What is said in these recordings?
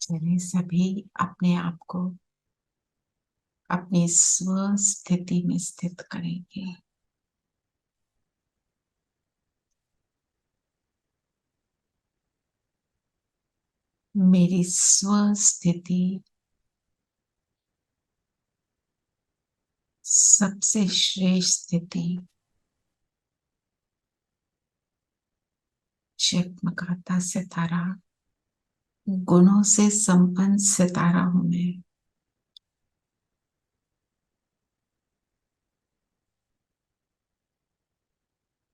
चलिए सभी अपने आप को अपनी स्व स्थिति में स्थित करेंगे। मेरी स्व स्थिति सबसे श्रेष्ठ स्थिति, जगमगाता सितारा, गुणों से संपन्न सितारा हूं मैं।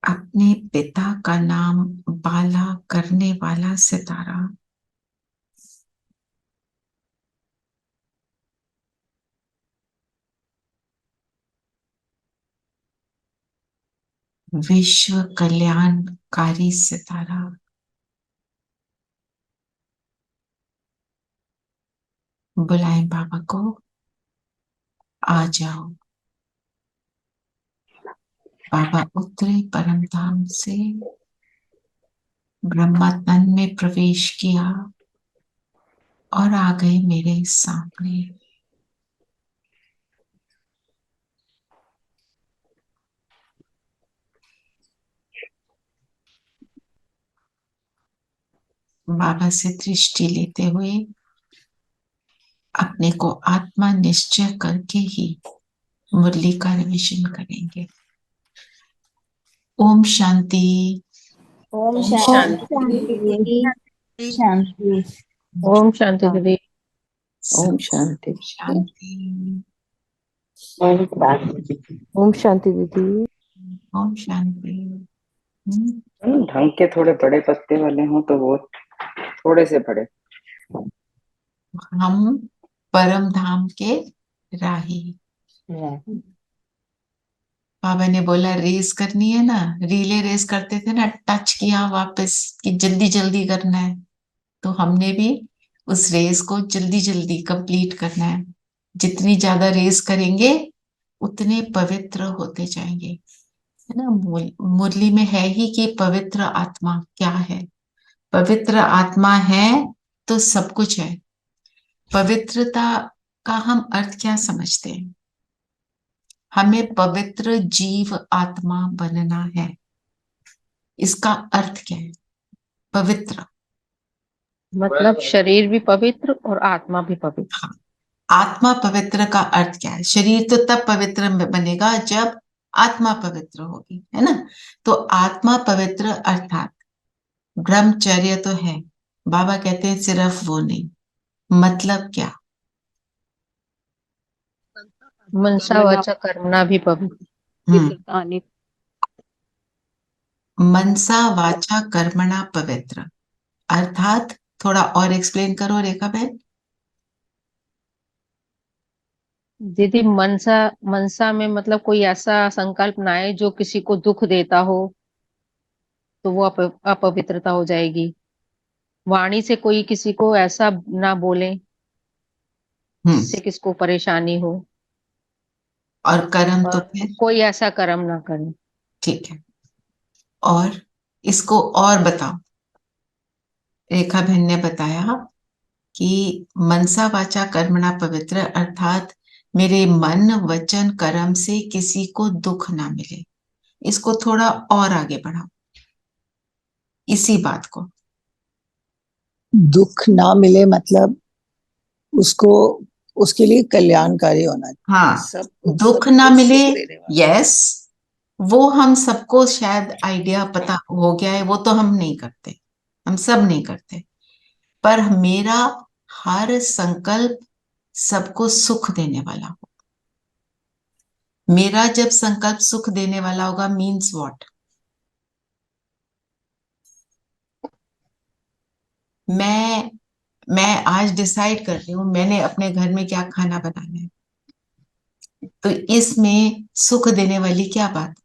अपने पिता का नाम बाला करने वाला सितारा, विश्व कल्याणकारी सितारा, बुलाएं बाबा को, आ जाओ। बाबा उतरे परम धाम से, ब्रह्मा तन में प्रवेश किया और आ गए मेरे सामने। बाबा से दृष्टि लेते हुए अपने को आत्मा निश्चय करके ही मुरली का रिविजन करेंगे। ओम शांति। ओम ओम शांति। शांति। ओम शांति दीदी। ओम शांति। शांति। ओम शांति दीदी। ओम शांति। ढंग के थोड़े बड़े पत्ते वाले हों तो वो थोड़े से बड़े। हम परम धाम के राही। बाबा ने बोला रेस करनी है ना, रीले रेस करते थे ना, टच किया वापस कि जल्दी जल्दी करना है, तो हमने भी उस रेस को जल्दी जल्दी कंप्लीट करना है। जितनी ज्यादा रेस करेंगे उतने पवित्र होते जाएंगे, है ना। मुरली में है ही कि पवित्र आत्मा क्या है। पवित्र आत्मा है तो सब कुछ है। पवित्रता का हम अर्थ क्या समझते हैं? हमें पवित्र जीव आत्मा बनना है। इसका अर्थ क्या है पवित्र? मतलब शरीर भी पवित्र और आत्मा भी पवित्र। हाँ, आत्मा पवित्र का अर्थ क्या है? शरीर तो तब पवित्र बनेगा जब आत्मा पवित्र होगी, है ना। तो आत्मा पवित्र अर्थात ब्रह्मचर्य तो है। बाबा कहते हैं सिर्फ वो नहीं, मतलब क्या? मनसा वाचा कर्मणा भी पवित्र। मनसा वाचा कर्मणा पवित्र अर्थात थोड़ा और एक्सप्लेन करो रेखा बहन। दीदी मनसा मनसा में मतलब कोई ऐसा संकल्प ना आए जो किसी को दुख देता हो, तो वो अपवित्रता हो जाएगी। वाणी से कोई किसी को ऐसा ना बोले जिससे किसको परेशानी हो, और कर्म तो और फिर कोई ऐसा कर्म ना करे। ठीक है। और इसको और बताओ। रेखा बहन ने बताया कि मनसा वाचा कर्मणा पवित्र अर्थात मेरे मन वचन कर्म से किसी को दुख ना मिले। इसको थोड़ा और आगे बढ़ाओ इसी बात को। दुख ना मिले मतलब उसको, उसके लिए कल्याणकारी होना चाहिए। हाँ, सबको दुख ना सबको मिले। सुख देने वाला। यस, वो हम सबको शायद आइडिया पता हो गया है, वो तो हम नहीं करते, हम सब नहीं करते। पर मेरा हर संकल्प सबको सुख देने वाला हो। मेरा जब संकल्प सुख देने वाला होगा मीन्स व्हाट? मैं आज डिसाइड कर रही हूं मैंने अपने घर में क्या खाना बनाना है, तो इसमें सुख देने वाली क्या बात?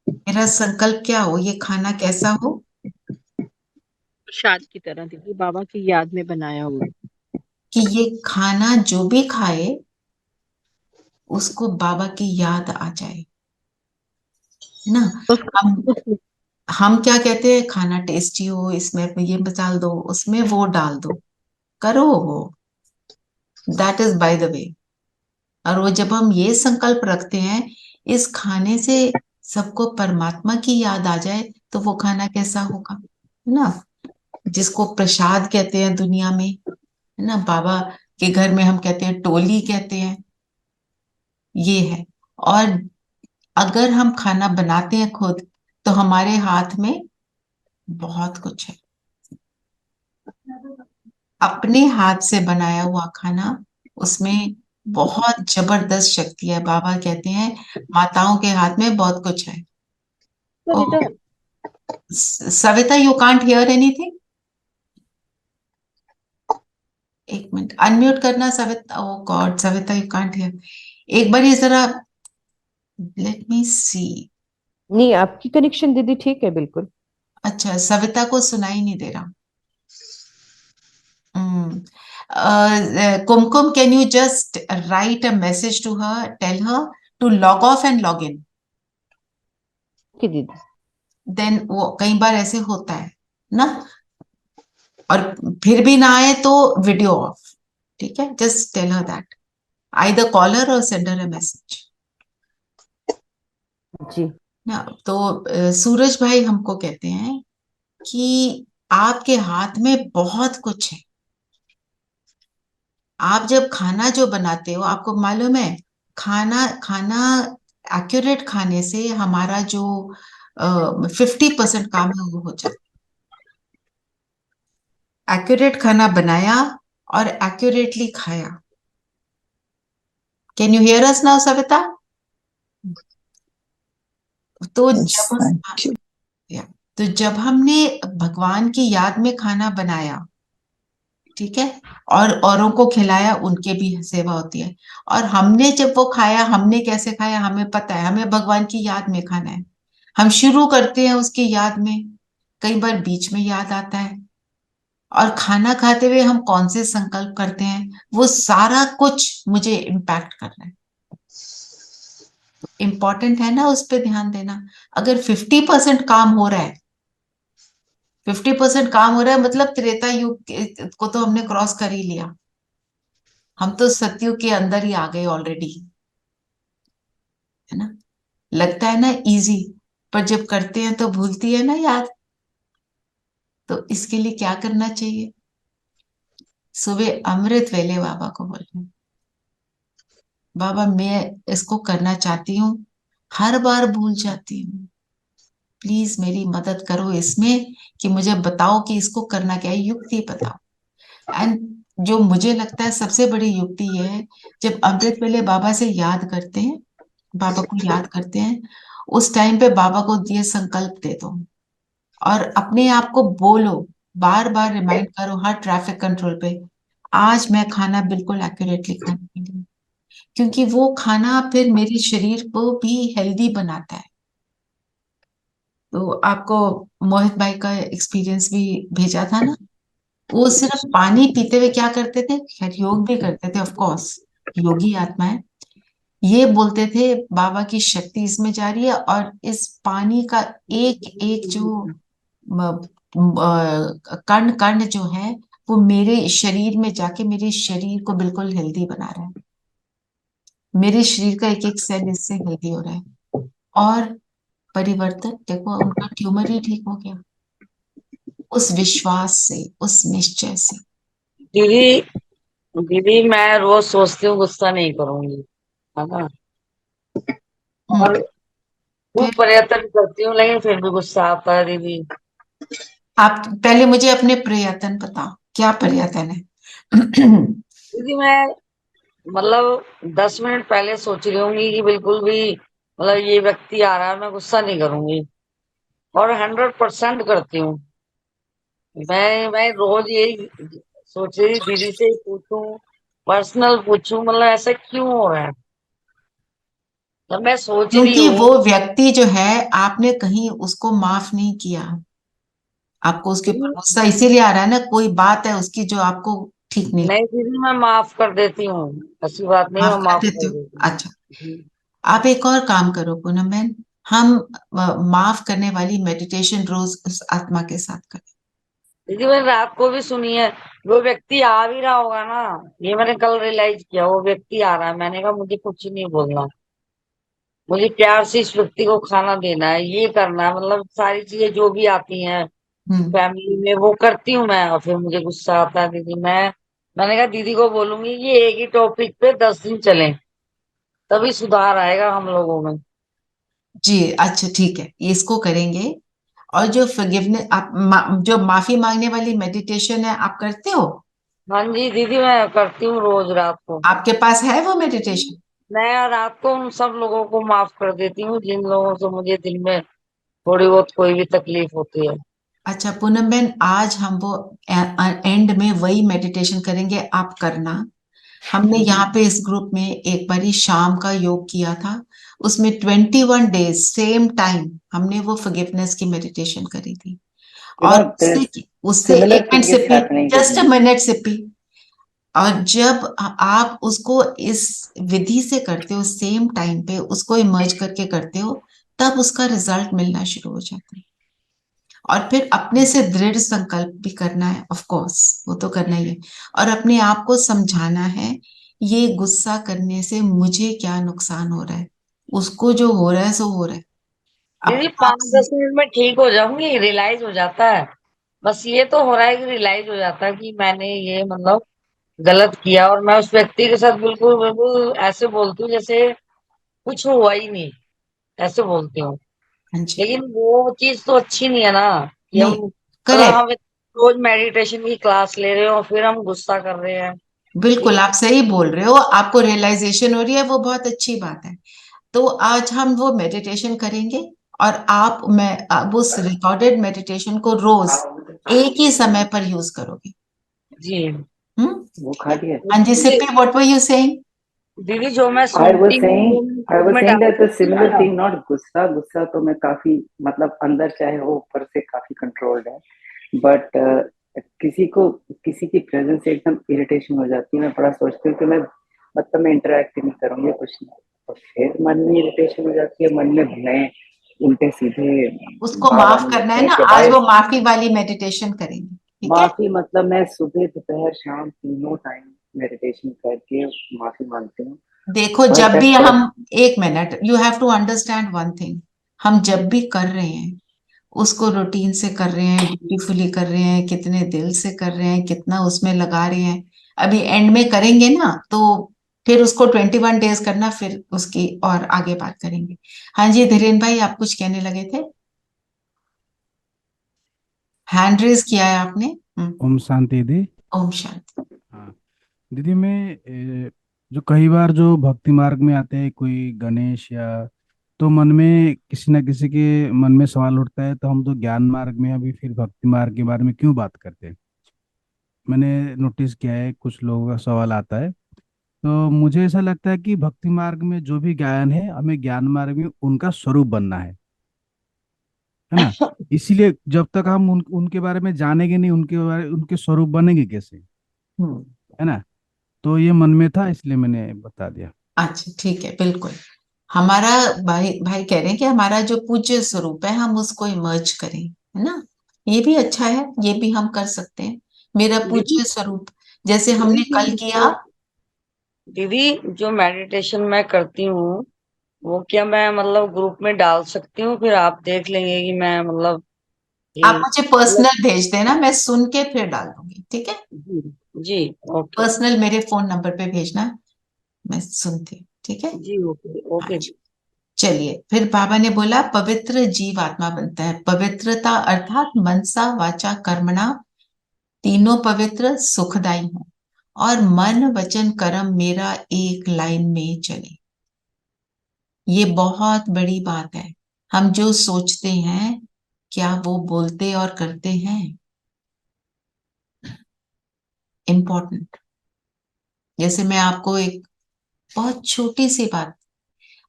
मेरा संकल्प क्या हो, ये खाना कैसा हो? प्रसाद की तरह दीदी, बाबा की याद में बनाया हुआ। कि ये खाना जो भी खाए उसको बाबा की याद आ जाए, है ना। हम हम क्या कहते हैं, खाना टेस्टी हो, इसमें ये डाल दो, उसमें वो डाल दो, करो वो, that is by the way. और वो जब हम ये संकल्प रखते हैं इस खाने से सबको परमात्मा की याद आ जाए, तो वो खाना कैसा होगा, है ना। जिसको प्रसाद कहते हैं दुनिया में, है ना, बाबा के घर में हम कहते हैं टोली कहते हैं, ये है। और अगर हम खाना बनाते हैं खुद तो हमारे हाथ में बहुत कुछ है। अपने हाथ से बनाया हुआ खाना, उसमें बहुत जबरदस्त शक्ति है। बाबा कहते हैं माताओं के हाथ में बहुत कुछ है। Savita, you can't hear anything? एक मिनट अनम्यूट करना Savita. Oh God Savita, you can't hear. एक बार ये जरा लेट मी सी। नहीं, आपकी कनेक्शन दीदी ठीक है बिल्कुल। अच्छा, सविता को सुनाई नहीं दे रहा। Kumkum, can you just write a message to her, tell her to log off and log in. की दीदी देन वो कई बार ऐसे होता है ना, और फिर भी ना आए तो वीडियो ऑफ। ठीक है, just tell her that, either call her or send her a message. जी ना। तो सूरज भाई हमको कहते हैं कि आपके हाथ में बहुत कुछ है। आप जब खाना जो बनाते हो, आपको मालूम है, खाना खाना एक्यूरेट खाने से हमारा जो 50% काम है वो हो जाता है। एक्यूरेट खाना बनाया और एक्यूरेटली खाया। Can you here us now Savita? तो यस, जब थैंक यू। या, तो जब हमने भगवान की याद में खाना बनाया, ठीक है, और औरों को खिलाया, उनके भी सेवा होती है। और हमने जब वो खाया, हमने कैसे खाया हमें पता है, हमें भगवान की याद में खाना है। हम शुरू करते हैं उसकी याद में, कई बार बीच में याद आता है। और खाना खाते हुए हम कौन से संकल्प करते हैं, वो सारा कुछ मुझे इम्पैक्ट कर रहा है। इम्पोर्टेंट है ना उस पर ध्यान देना। अगर 50% काम हो रहा है, 50% काम हो रहा है, मतलब त्रेता युग को तो हमने क्रॉस कर ही लिया। हम तो सतयुग के अंदर ही आ गए ऑलरेडी, है ना। लगता है ना इजी, पर जब करते हैं तो भूलती है ना याद। तो इसके लिए क्या करना चाहिए? सुबह अमृत वेले बाबा को बोलना, बाबा मैं इसको करना चाहती हूँ, हर बार भूल जाती हूँ, प्लीज मेरी मदद करो इसमें, कि मुझे बताओ कि इसको करना क्या है, युक्ति बताओ। एंड जो मुझे लगता है सबसे बड़ी युक्ति ये है, जब अमृत वेले बाबा से याद करते हैं, बाबा को याद करते हैं, उस टाइम पे बाबा को ये संकल्प दे दो और अपने आप को बोलो, बार बार रिमाइंड करो हर ट्रैफिक कंट्रोल पे, आज मैं खाना बिल्कुल एक्यूरेटली खाने के लिए, क्योंकि वो खाना फिर मेरे शरीर को भी हेल्दी बनाता है। तो आपको मोहित भाई का एक्सपीरियंस भी भेजा था ना, वो सिर्फ पानी पीते हुए क्या करते थे, खैर योग भी करते थे ऑफ कोर्स, योगी आत्मा है, ये बोलते थे बाबा की शक्ति इसमें जा रही है, और इस पानी का एक एक जो कण कण जो है, वो मेरे शरीर में जाके मेरे शरीर को बिल्कुल हेल्दी बना रहा है, मेरे शरीर का एक एक सेल इससे हेल्दी हो रहा है। और परिवर्तन देखो, उनका ट्यूमर ही ठीक हो गया, उस विश्वास से, उस निश्चय से। दीदी दीदी मैं रोज सोचती हूँ गुस्सा नहीं करूंगी, है ना। और खूब फिर प्रयत्न करती हूँ लेकिन फिर भी गुस्सा आता है दीदी। आप पहले मुझे अपने प्रयत्न बताओ, क्या प्रयत्न है? दीदी मैं मतलब 10 मिनट पहले सोच रही होंगी कि बिल्कुल भी मतलब ये व्यक्ति आ रहा है, मैं गुस्सा नहीं करूंगी, और 100% करती हूँ। मैं रोज यही सोच रही दीदी से ही पूछूं, पर्सनल पूछूं, मतलब ऐसा क्यों हो रहा है, जब मैं सोच रही क्योंकि हूँ। वो व्यक्ति जो है, आपने कहीं उसको माफ नहीं किया, आपको उसके ऊपर गुस्सा इसीलिए आ रहा है ना, कोई बात है उसकी जो आपको ठीक नहीं। नहीं दीदी मैं माफ कर देती हूँ, ऐसी बात नहीं, मैं माफ कर माफ देते कर हो? देती हूँ। अच्छा, जी। आप एक और काम करो पूनम बहन, हम माफ करने वाली मेडिटेशन रोज उस आत्मा के साथ करें। दीदी मैंने रात को भी सुनी है, वो व्यक्ति आ भी रहा होगा ना, ये मैंने कल रियलाइज किया, वो व्यक्ति आ रहा है, मैंने कहा मुझे कुछ नहीं बोलना, मुझे प्यार से इस व्यक्ति को खाना देना है, ये करना है, मतलब सारी चीजें जो भी आती हैं हम्म। फैमिली में वो करती हूँ मैं, और फिर मुझे गुस्सा आता है दीदी। मैंने कहा दीदी को बोलूंगी कि एक ही टॉपिक पे 10 दिन चलें, तभी सुधार आएगा हम लोगों में। जी अच्छा ठीक है, ये इसको करेंगे। और जो फॉरगिवनेस, आप जो माफी मांगने वाली मेडिटेशन है, आप करते हो? हाँ जी दीदी मैं करती हूँ रोज रात को। आपके पास है वो मेडिटेशन? मैं रात को उन सब लोगों को माफ कर देती हूँ जिन लोगों से मुझे दिल में थोड़ी बहुत कोई भी तकलीफ होती है। अच्छा पूनम बहन, आज हम वो एंड में वही मेडिटेशन करेंगे, आप करना। हमने यहाँ पे इस ग्रुप में एक बारी शाम का योग किया था, उसमें 21 डेज सेम टाइम हमने वो फॉरगिवनेस की मेडिटेशन करी थी। और उससे उससे सिमिलर एक minute changes Sippy, happening just a दीदी। मिनट सिप्पी। और जब आप उसको इस विधि से करते हो, सेम टाइम पे उसको इमर्ज करके करते हो, तब उसका रिजल्ट मिलना शुरू हो जाता है। और फिर अपने से दृढ़ संकल्प भी करना है, ऑफ कोर्स वो तो करना ही है। और अपने आप को समझाना है, ये गुस्सा करने से मुझे क्या नुकसान हो रहा है, उसको जो हो रहा है सो हो रहा है, दीदी अपने आप 5-10 मिनट में ठीक हो जाऊंगी, रियलाइज हो जाता है। बस ये तो हो रहा है कि रियलाइज हो जाता है कि मैंने ये मतलब गलत किया, और मैं उस व्यक्ति के साथ बिल्कुल बिल्कुल ऐसे बोलती हूँ जैसे कुछ हुआ ही नहीं, ऐसे बोलती हूँ। हाँ जी, लेकिन वो चीज तो अच्छी नहीं है ना कि हम नहीं, मतलब करेक्ट, हम रोज मेडिटेशन की क्लास ले रहे हो और फिर हम गुस्सा कर रहे हैं। बिल्कुल ये आप सही बोल रहे हो, आपको रियलाइजेशन हो रही है, वो बहुत अच्छी बात है। तो आज हम वो मेडिटेशन करेंगे, और आप उस रिकॉर्डेड मेडिटेशन को रोज एक ही समय पर यूज करोगे। जी हम्म। वो खा लिया। हाँ जी, Sippi, what were you saying? दीदी जो मैं I was सुनती हूँ saying, वो I मैं was में saying डाल that the सकती similar हूँ। thing, not गुस्सा। गुस्सा तो मैं काफी मतलब अंदर चाहे हो ऊपर से काफी कंट्रोल्ड है, बट किसी की प्रेजेंस से एकदम इरिटेशन हो जाती है। मैं बड़ा सोचती हूँ कि मैं इंटरेक्ट ही नहीं करूंगी, कुछ नहीं, और फिर मन में इरिटेशन हो जाती है, मन में मैं उल्टे सीधे उसको भाव माफ आने करना लगते है हैं ना, कि आज भाई वो माफी वाली मेडिटेशन करेंगे, ठीक है? माफी मतलब मैं सुबह दोपहर शाम तीनों टाइम मेडिटेशन करके माफी मांगती हूँ। देखो, बट जब भी दैट हम, एक minute, you have to understand one thing, हम जब भी कर रहे हैं उसको रूटीन से कर रहे हैं, ब्यूटीफुली कर रहे हैं, कितने दिल से कर रहे हैं, कितना उसमें लगा रहे हैं, अभी एंड में करेंगे ना, तो फिर उसको 21 डेज करना, फिर उसकी और आगे बात करेंगे। हाँ जी, धीरेन भाई, आप कुछ कहने लगे थे, हैंड रेज किया है आपने। ओम शांति दी। ओम शांति। हाँ दीदी, मैं जो कई बार जो भक्ति मार्ग में आते हैं कोई गणेश या, तो मन में किसी न किसी के मन में सवाल उठता है, तो हम तो ज्ञान मार्ग में अभी फिर भक्ति मार्ग के बारे में क्यों बात करते हैं। मैंने नोटिस किया है कुछ लोगों का सवाल आता है। तो मुझे ऐसा लगता है कि भक्ति मार्ग में जो भी ज्ञान है, हमें ज्ञान मार्ग में उनका स्वरूप बनना है ना। इसीलिए जब तक हम उनके बारे में जानेंगे नहीं, उनके स्वरूप बनेंगे कैसे, हम्म। है ना। तो ये मन में था, इसलिए मैंने बता दिया। अच्छा, ठीक है, बिल्कुल। हमारा भाई भाई कह रहे हैं कि हमारा जो पूज्य स्वरूप है, हम उसको इमर्ज करें, है ना। ये भी अच्छा है, ये भी हम कर सकते हैं, मेरा दीदी पूज्य स्वरूप, जैसे हमने कल किया। दीदी दीदी जो मेडिटेशन मैं करती हूँ वो क्या मैं मतलब ग्रुप में डाल सकती हूँ, फिर आप देख लेंगे कि मैं मतलब आप ये मुझे मतलब। पर्सनल भेज देना, मैं सुन के फिर डाल दूंगी, ठीक है? जी जी ओके। पर्सनल मेरे फोन नंबर पे भेजना, मैं सुनती हूँ, ठीक है? जी ओके ओके। अच्छा, चलिए, फिर बाबा ने बोला पवित्र जीव आत्मा बनता है, पवित्रता अर्थात मनसा वाचा कर्मणा, तीनों पवित्र सुखदाई हो, और मन वचन कर्म मेरा एक लाइन में चले। ये बहुत बड़ी बात है, हम जो सोचते हैं क्या वो बोलते और करते हैं, इम्पोर्टेंट। जैसे मैं आपको एक बहुत छोटी सी बात,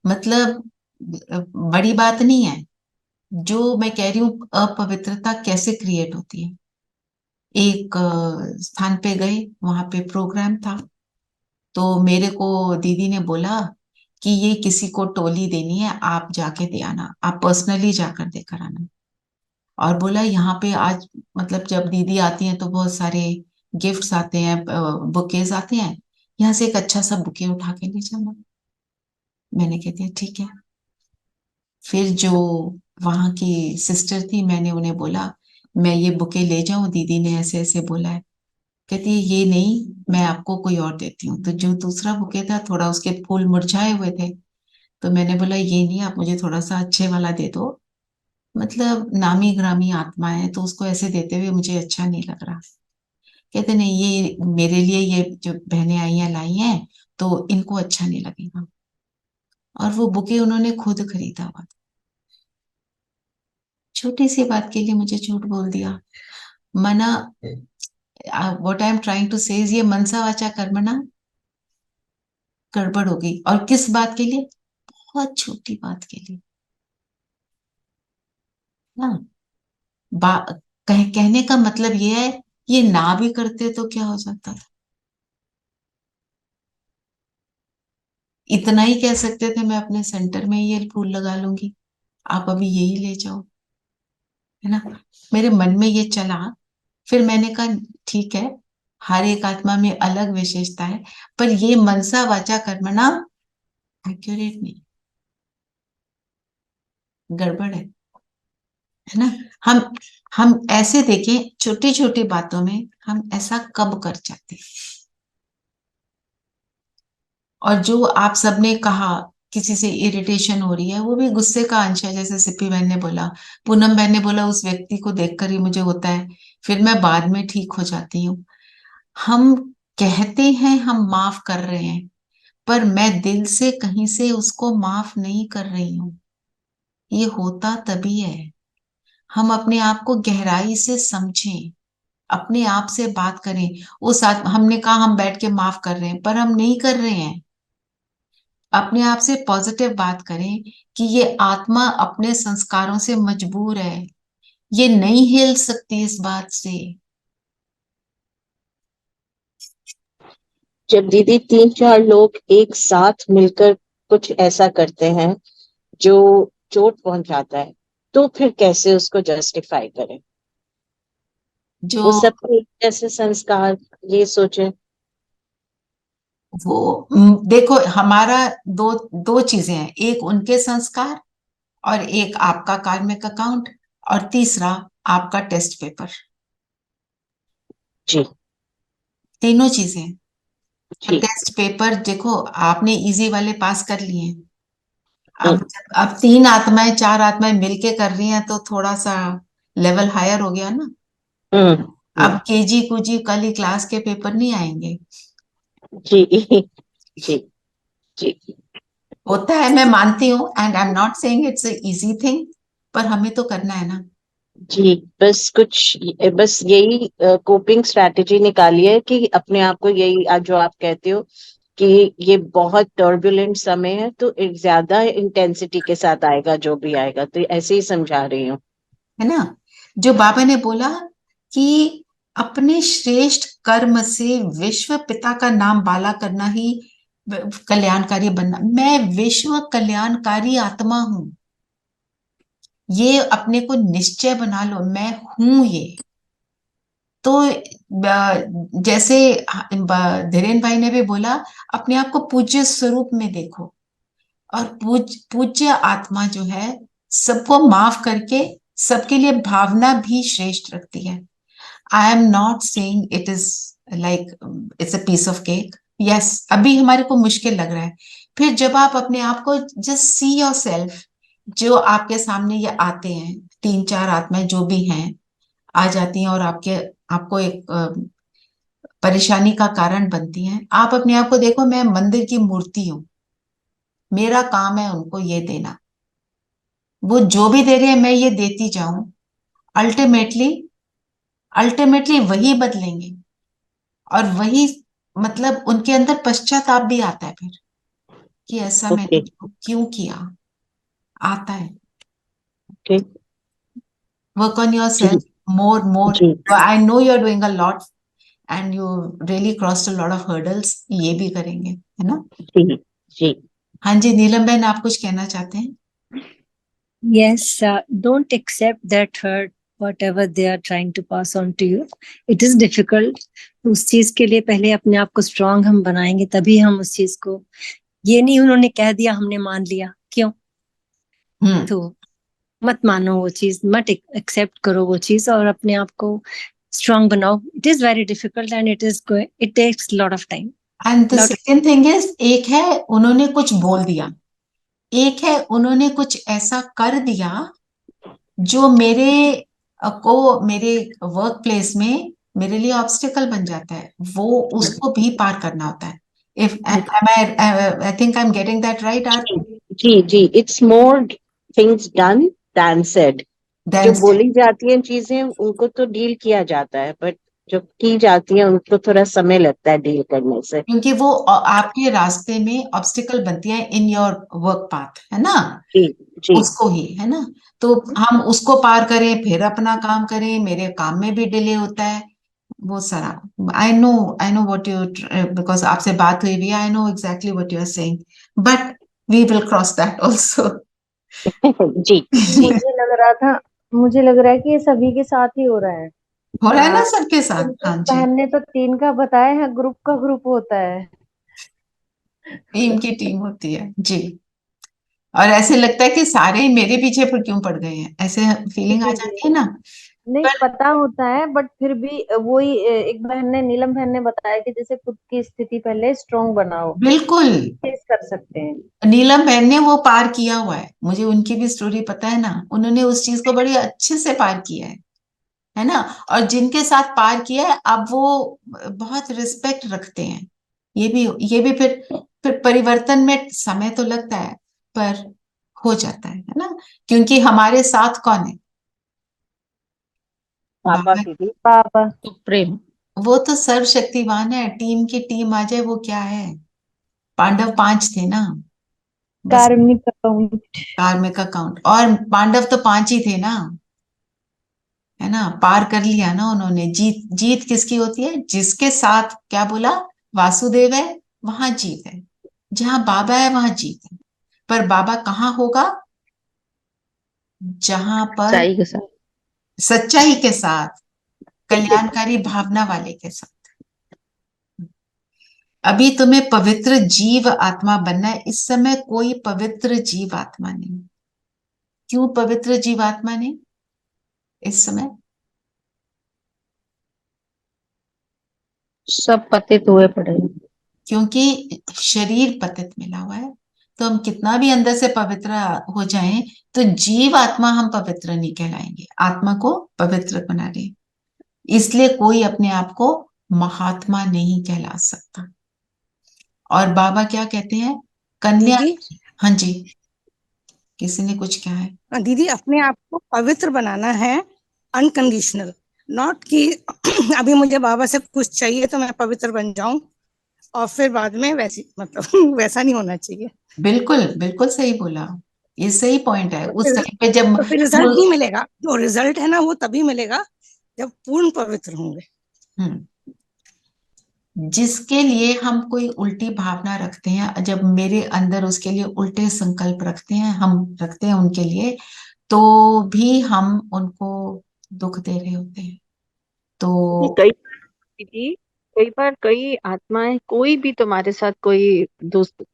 मतलब बड़ी बात नहीं है, जो मैं कह रही हूँ, अपवित्रता कैसे क्रिएट होती है। एक स्थान पे गए, वहां पे प्रोग्राम था, तो मेरे को दीदी ने बोला कि ये किसी को टोली देनी है, आप जाके दे आना, आप पर्सनली जाकर देकर आना। और बोला यहाँ पे आज, मतलब जब दीदी आती हैं तो बहुत सारे गिफ्ट्स आते हैं, बुकेज आते हैं, यहाँ से एक अच्छा सा बुके उठा के ले जाना। मैंने कहती है ठीक है। फिर जो वहां की सिस्टर थी, मैंने उन्हें बोला मैं ये बुके ले जाऊं, दीदी ने ऐसे ऐसे बोला है। कहती है ये नहीं, मैं आपको कोई और देती हूँ। तो जो दूसरा बुके था, थोड़ा उसके फूल मुरझाए हुए थे, तो मैंने बोला ये नहीं, आप मुझे थोड़ा सा अच्छे वाला दे दो, मतलब नामी ग्रामी आत्मा है, तो उसको ऐसे देते हुए मुझे अच्छा नहीं लग रहा। कहते नहीं, ये मेरे लिए, ये जो बहनें आई हैं लाई हैं, तो इनको अच्छा नहीं लगेगा। और वो बुके उन्होंने खुद खरीदा हुआ था। छोटी सी बात के लिए मुझे झूठ बोल दिया। मना, what I am trying to say, ये मनसा वाचा कर्मणा गड़बड़ हो गई। और किस बात के लिए? बहुत छोटी बात के लिए ना। बा, कहने का मतलब ये है, ये ना भी करते तो क्या हो जाता था। इतना ही कह सकते थे, मैं अपने सेंटर में ये फूल लगा लूंगी, आप अभी यही ले जाओ, है ना। मेरे मन में ये चला, फिर मैंने कहा ठीक है, हर एक आत्मा में अलग विशेषता है, पर ये मनसा वाचा कर्मणा एक्यूरेट नहीं, गड़बड़ है। है ना। हम हम ऐसे देखें, छोटी छोटी बातों में हम ऐसा कब कर जाते हैं। और जो आप सबने कहा किसी से इरिटेशन हो रही है, वो भी गुस्से का अंश है। जैसे सिप्पी बहन ने बोला, पूनम बहन ने बोला, उस व्यक्ति को देखकर ही मुझे होता है, फिर मैं बाद में ठीक हो जाती हूँ। हम कहते हैं हम माफ कर रहे हैं, पर मैं दिल से कहीं से उसको माफ नहीं कर रही हूँ। ये होता तभी है। हम अपने आप को गहराई से समझें, अपने आप से बात करें। हमने कहा हम बैठ के माफ कर रहे हैं, पर हम नहीं कर रहे हैं। अपने आप से पॉजिटिव बात करें कि ये आत्मा अपने संस्कारों से मजबूर है, ये नहीं हिल सकती इस बात से। जब दीदी 3-4 लोग एक साथ मिलकर कुछ ऐसा करते हैं जो चोट पहुंचाता है, तो फिर कैसे उसको जस्टिफाई करें? जो वो सबके एक जैसे संस्कार, ये सोचे। देखो, हमारा दो दो चीजें हैं, एक उनके संस्कार और एक आपका कार्मिक अकाउंट, और तीसरा आपका टेस्ट पेपर। जी तीनों चीजें हैं। तो जी। टेस्ट पेपर देखो, आपने इजी वाले पास कर लिए। हम्म अब तीन आत्माएं, चार आत्माएं मिलके कर रही हैं, तो थोड़ा सा लेवल हायर हो गया ना। अब केजी कूजी कल ही क्लास के पेपर नहीं आएंगे। जी जी जी होता है, मैं मानती हूँ, and I am not saying it's easy thing, पर हमें तो करना है ना। जी। बस यही कोपिंग स्ट्रैटेजी निकाली है कि अपने आप को, यही आज जो आप कहते हो कि ये बहुत टर्बुलेंट समय है, तो एक ज्यादा इंटेंसिटी के साथ आएगा जो भी आएगा, तो ऐसे ही समझा रही हूँ। है ना। जो बाबा ने बोला कि अपने श्रेष्ठ कर्म से विश्व पिता का नाम बाला करना ही कल्याणकारी बनना। मैं विश्व कल्याणकारी आत्मा हूं, ये अपने को निश्चय बना लो, मैं हूं ये। तो जैसे धीरेन भाई ने भी बोला, अपने आप को पूज्य स्वरूप में देखो। और पूज्य आत्मा जो है, सबको माफ करके सबके लिए भावना भी श्रेष्ठ रखती है। I am not saying it is like it's a piece of cake. Yes, अभी हमारे को मुश्किल लग रहा है। फिर जब आप अपने आप को जस्ट सी योर सेल्फ, जो आपके सामने ये आते हैं, तीन चार आत्माएं जो भी हैं, आ जाती हैं और आपको एक परेशानी का कारण बनती हैं। आप अपने आप को देखो, मैं मंदिर की मूर्ति हूं, मेरा काम है उनको ये देना। वो जो भी दे रहे हैं मैं ये देती जाऊं। अल्टीमेटली अल्टीमेटली वही बदलेंगे, और वही, मतलब उनके अंदर पश्चाताप भी आता है फिर, कि ऐसा ओके मैंने क्यों किया। आता है। ओके। वर्क ऑन योर जी सेल्फ मोर। जी I know you are doing a lot, and you really crossed a lot of hurdles. ये भी करेंगे, है ना। जी जी। हाँ जी, नीलम बहन, आप कुछ कहना चाहते हैं? Yes, don't accept that hurt, whatever they are trying to pass on to you. It is difficult. उस चीज के लिए पहले अपने आप को स्ट्रांग हम बनाएंगे, तभी हम उस चीज को, ये नहीं उन्होंने कह दिया हमने मान लिया, क्यों? तो मत मानो वो चीज, मत एक्सेप्ट करो वो चीज, और अपने आप को स्ट्रांग बनाओ. It is very difficult and it takes lot of time. And the second thing is, एक है उन्होंने कुछ बोल दिया, एक है उन्होंने कुछ ऐसा कर दिया जो मेरे वर्क प्लेस में मेरे लिए ऑब्स्टिकल बन जाता है। वो उसको भी पार करना होता है। If I think I am getting that right or? जी जी। It's more things done than said. जो बोली जाती हैं चीजें, उनको तो डील किया जाता है, बट जो की जाती है उनको थोड़ा समय लगता है डील करने से। क्योंकि वो आपके रास्ते में ऑब्स्टिकल बनती है इन योर वर्क पाथ, है ना। जी जी उसको ही, है ना। तो हम उसको पार करें, फिर अपना काम करें, मेरे काम में भी डिले होता है। वो सारा, I know what you, because आपसे बात हुई भी, I know exactly what you are saying, but we will cross that also. जी जी। मुझे लग रहा है कि ये सभी के साथ ही हो रहा है। हो रहा है ना सबके साथ। हाँ जी, बहन ने तो 3 का बताया है, ग्रुप का ग्रुप होता है। टीम की टीम होती है जी। और ऐसे लगता है कि सारे ही मेरे पीछे पर क्यों पड़ गए हैं, ऐसे फीलिंग आ जी जी। जाती है ना। नहीं पर पता होता है, बट फिर भी वही एक बहन ने, नीलम बहन ने बताया कि जैसे खुद की स्थिति पहले स्ट्रोंग बनाओ, बिल्कुल, फेस कर सकते हैं। नीलम बहन ने वो पार किया हुआ है, मुझे उनकी भी स्टोरी पता है ना, उन्होंने उस चीज को बड़े अच्छे से पार किया है ना। और जिनके साथ पार किया है अब वो बहुत रिस्पेक्ट रखते हैं। ये भी फिर परिवर्तन में समय तो लगता है, पर हो जाता है ना, क्योंकि हमारे साथ कौन है? पापा बाबा। दीदी। पापा। तो प्रेम। वो तो सर्वशक्तिमान है, टीम की टीम आ जाए वो क्या है। पांडव 5 थे ना, बस कार्मिक अकाउंट। कार्मिक अकाउंट, और पांडव तो 5 ही थे ना, है ना। पार कर लिया ना उन्होंने। जीत जीत किसकी होती है? जिसके साथ क्या बोला, वासुदेव है, वहां जीत है। जहां बाबा है वहां जीत है। पर बाबा कहाँ होगा? जहां पर सच्चाई के साथ। सच्चाई के साथ, कल्याणकारी भावना वाले के साथ। अभी तुम्हें पवित्र जीव आत्मा बनना है। इस समय कोई पवित्र जीव आत्मा नहीं। क्यों पवित्र जीव आत्मा नहीं इस समय? सब पतित हुए पड़े हैं। क्योंकि शरीर पतित मिला हुआ है। तो हम कितना भी अंदर से पवित्र हो जाएं, तो जीव आत्मा हम पवित्र नहीं कहलाएंगे। आत्मा को पवित्र बना रहे, इसलिए कोई अपने आप को महात्मा नहीं कहला सकता। और बाबा क्या कहते हैं? कन्या। दीदी, हाँ जी, किसी ने कुछ कहा है? दीदी अपने आप को पवित्र बनाना है, अनकंडीशनल, नॉट कि अभी मुझे बाबा से कुछ चाहिए तो मैं पवित्र बन जाऊं और फिर बाद में वैसी, मतलब वैसा नहीं होना चाहिए। बिल्कुल बिल्कुल सही बोला, ये सही पॉइंट है। तो उस फिर टाइम पे जब तो फिर रिजल्ट नहीं मिलेगा। जो रिजल्ट है ना वो तभी मिलेगा जब पूर्ण पवित्र होंगे। हम्म, जिसके लिए हम कोई उल्टी भावना रखते हैं, जब मेरे अंदर उसके लिए उल्टे संकल्प रखते हैं, हम रखते हैं उनके लिए, तो भी हम उनको दुख दे रहे होते हैं। दीदी, तो कई बार कई आत्माएं, कोई भी तुम्हारे साथ कोई दोस्त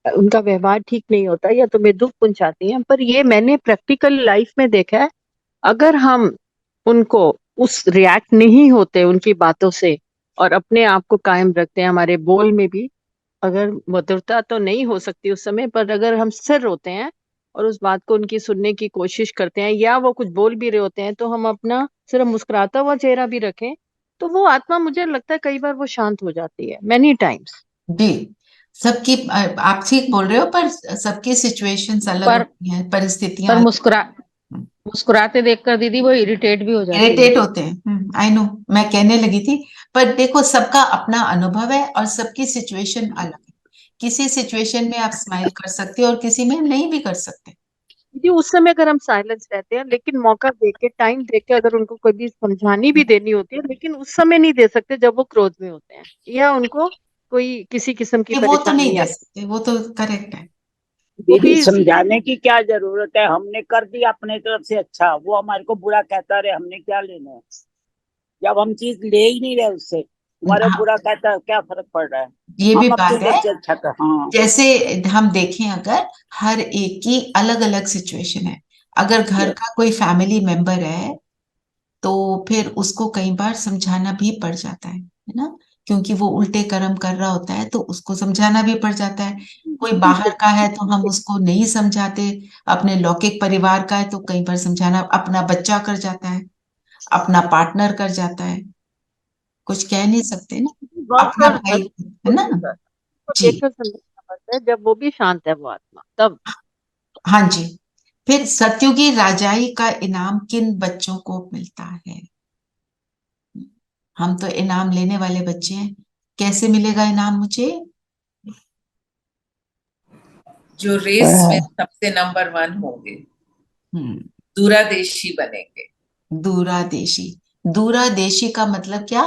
उनका व्यवहार ठीक नहीं होता या तुम्हें दुख पहुंचाती हैं, पर ये मैंने प्रैक्टिकल लाइफ में देखा है, अगर हम उनको उस रिएक्ट नहीं होते उनकी बातों से और अपने आप को कायम रखते हैं, हमारे बोल में भी अगर मधुरता तो नहीं हो सकती उस समय, पर अगर हम स्थिर होते हैं और उस बात को उनकी सुनने की कोशिश करते हैं, या वो कुछ बोल भी रहे होते हैं तो हम अपना सिर्फ मुस्कुराता हुआ चेहरा भी रखें, तो वो आत्मा, मुझे लगता है कई बार वो शांत हो जाती है, मेनी टाइम्स। जी, सबकी आप ठीक बोल रहे हो, पर सबकी सिचुएशंस अलग पर होती हैं, परिस्थितियां पर अलग। मुस्कुराते देखकर दीदी वो इरिटेट भी हो जाती है। इरिटेट होते हैं, आई नो, मैं कहने लगी थी। पर देखो, सबका अपना अनुभव है और सबकी सिचुएशन अलग है। किसी सिचुएशन में आप स्माइल कर सकते हो और किसी में नहीं भी कर सकते। जी, उस समय अगर हम साइलेंस रहते हैं, लेकिन मौका देख के, टाइम देख के, अगर उनको कभी समझानी भी देनी होती है, लेकिन उस समय नहीं दे सकते जब वो क्रोध में होते हैं या उनको कोई किसी किस्म की ये वो तो नहीं परेशानी दे आती सकते, वो तो करेक्ट है। वो दीदी भी। समझाने की क्या जरूरत है, हमने कर दिया अपने तरफ से अच्छा, वो हमारे को बुरा कहता रहे, हमने क्या लेना है जब हम चीज ले ही नहीं रहे उससे। हमारा हाँ, बुरा कहता है, क्या फर्क पड़ रहा है, ये भी हम अपनी बात है। तरफ से अच्छा कर। हाँ, जैसे हम देखें, अगर हर एक की अलग अलग सिचुएशन है। अगर घर यस, का कोई फैमिली मेंबर है, तो फिर उसको कई बार समझाना भी पड़ जाता है ना, क्योंकि वो उल्टे कर्म कर रहा होता है, तो उसको समझाना भी पड़ जाता है। कोई बाहर का है तो हम उसको नहीं समझाते। अपने लौकिक परिवार का है तो कई बार समझाना, अपना बच्चा कर जाता है, अपना पार्टनर कर जाता है, कुछ कह नहीं सकते ना, वक्त अपना और भाई, है ना। को जी, देखकर समझना पड़ता है, जब वो भी शांत है वो आत्मा तब। हाँ जी। फिर सत्युगी राजाई का इनाम किन बच्चों को मिलता है? हम तो इनाम लेने वाले बच्चे हैं। कैसे मिलेगा इनाम मुझे? जो रेस में सबसे नंबर 1 होंगे, दूरादेशी बनेंगे। दूरादेशी। दूरादेशी का मतलब क्या?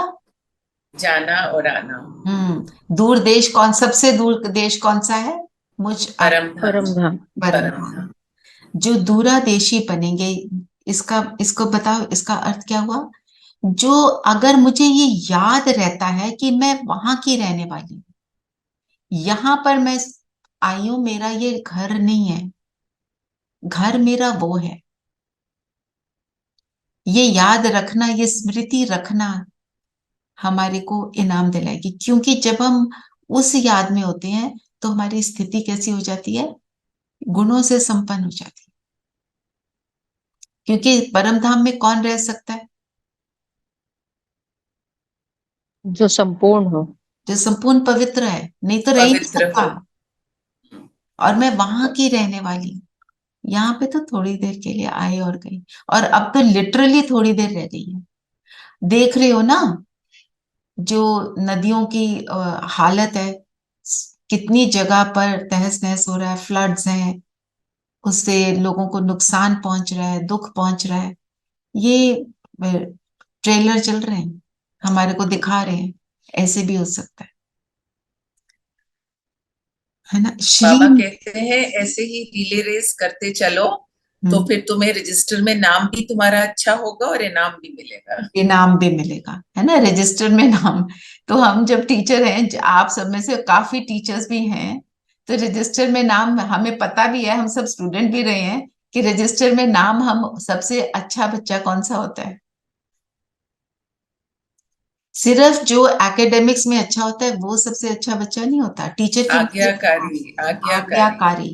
जाना और आना। दूर देश, कौन सबसे दूर देश कौन सा है? मुझ परम धाम। परम धाम। परम परम धाम। जो दूरादेशी बनेंगे, इसका इसको बताओ, इसका अर्थ क्या हुआ? जो, अगर मुझे ये याद रहता है कि मैं वहां की रहने वाली हूँ, यहाँ पर मैं आयु मेरा ये घर नहीं है, घर मेरा वो है। ये याद रखना, ये स्मृति रखना हमारे को इनाम दिलाएगी, क्योंकि जब हम उस याद में होते हैं तो हमारी स्थिति कैसी हो जाती है, गुणों से संपन्न हो जाती है। क्योंकि परम धाम में कौन रह सकता है? जो संपूर्ण हो, जो संपूर्ण पवित्र है, नहीं तो रह ही नहीं पवित्र सकता। हो। और मैं वहां की रहने वाली हूँ, यहाँ पे तो थोड़ी देर के लिए आई और गई, और अब तो लिटरली थोड़ी देर रह गई है। देख रहे हो ना जो नदियों की हालत है, कितनी जगह पर तहस नहस हो रहा है, फ्लड्स हैं, उससे लोगों को नुकसान पहुंच रहा है, दुख पहुंच रहा है। ये ट्रेलर चल रहे हैं, हमारे को दिखा रहे हैं, ऐसे भी हो सकता है ना। बाबा श्री कहते हैं ऐसे ही रिले रेस करते चलो, तो फिर तुम्हें रजिस्टर में नाम भी तुम्हारा अच्छा होगा और इनाम भी मिलेगा। इनाम भी मिलेगा, है ना, रजिस्टर में नाम। तो हम जब टीचर हैं, आप सब में से काफी टीचर्स भी हैं, तो रजिस्टर में नाम हमें पता भी है, हम सब स्टूडेंट भी रहे हैं कि रजिस्टर में नाम, हम सबसे अच्छा बच्चा कौन सा होता है। सिर्फ जो एकेडमिक्स में अच्छा होता है वो सबसे अच्छा बच्चा नहीं होता। टीचर की आज्ञाकारी, आज्ञाकारी। आज्ञाकारी,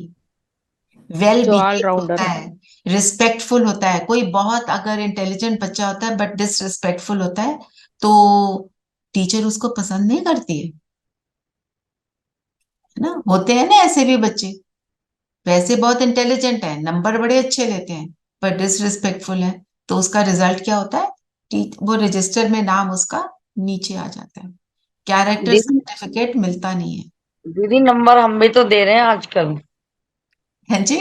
वेल जो बिहेव ऑलराउंडर होता है, रिस्पेक्टफुल होता है। कोई बहुत अगर इंटेलिजेंट बच्चा होता है बट डिसरिस्पेक्टफुल होता है, तो टीचर उसको पसंद नहीं करती है ना। होते हैं ना ऐसे भी बच्चे, वैसे बहुत इंटेलिजेंट है, नंबर बड़े अच्छे लेते हैं, पर डिसरिस्पेक्टफुल है, तो उसका रिजल्ट क्या होता है? वो रजिस्टर में नाम उसका नीचे आ जाता है, कैरेक्टर दीदी सर्टिफिकेट मिलता नहीं है। दीदी नंबर हम भी तो दे रहे हैं आजकल, है जी।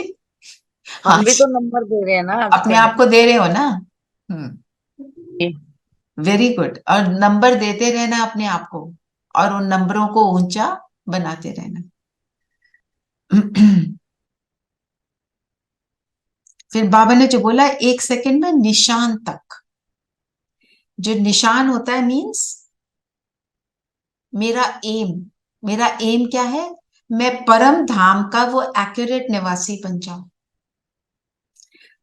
हाँ, हम भी तो नंबर दे रहे हैं ना अपने आजकल। आप को दे रहे हो ना। Very good. और नंबर देते रहना अपने आप को, और उन नंबरों को ऊंचा बनाते रहना। फिर बाबा ने जो बोला 1 सेकंड में निशान तक, जो निशान होता है मीन्स मेरा एम। मेरा एम क्या है? मैं परम धाम का वो एक्यूरेट निवासी बन जाऊं।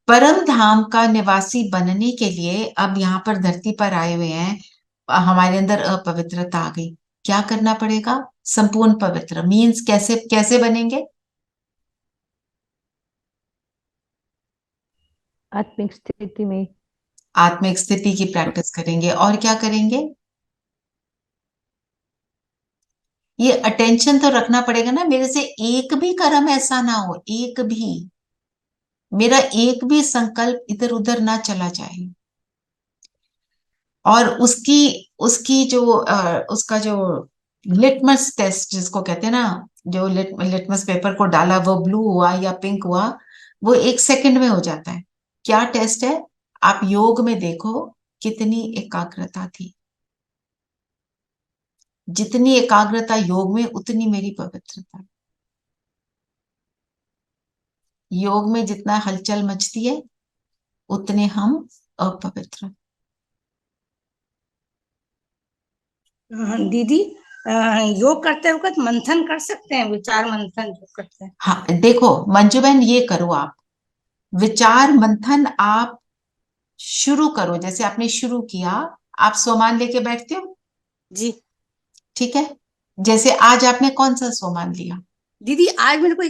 परम धाम का निवासी बनने के लिए अब यहाँ पर धरती पर आए हुए हैं, हमारे अंदर अपवित्रता आ गई, क्या करना पड़ेगा? संपूर्ण पवित्र मीन्स कैसे कैसे बनेंगे? आत्मिक स्थिति में। आत्मिक स्थिति की प्रैक्टिस करेंगे, और क्या करेंगे? ये अटेंशन तो रखना पड़ेगा ना, मेरे से एक भी कर्म ऐसा ना हो, एक भी, मेरा एक भी संकल्प इधर उधर ना चला जाए। और उसकी उसकी जो उसका जो लिटमस टेस्ट जिसको कहते हैं ना, जो लिटमस पेपर को डाला, वो ब्लू हुआ या पिंक हुआ, वो 1 सेकंड में हो जाता है। क्या टेस्ट है? आप योग में देखो कितनी एकाग्रता थी, जितनी एकाग्रता योग में उतनी मेरी पवित्रता। योग में जितना हलचल मचती है उतने हम अपवित्र। दीदी योग करते वक्त मंथन कर सकते हैं, विचार मंथन जो करते हैं। हाँ देखो मंजू बहन, ये करो आप, विचार मंथन आप शुरू करो, जैसे आपने शुरू किया, आप सोमान लेके बैठते हो जी ठीक है। जैसे आज आपने कौन सा सोमान लिया? दीदी, आज मेरे को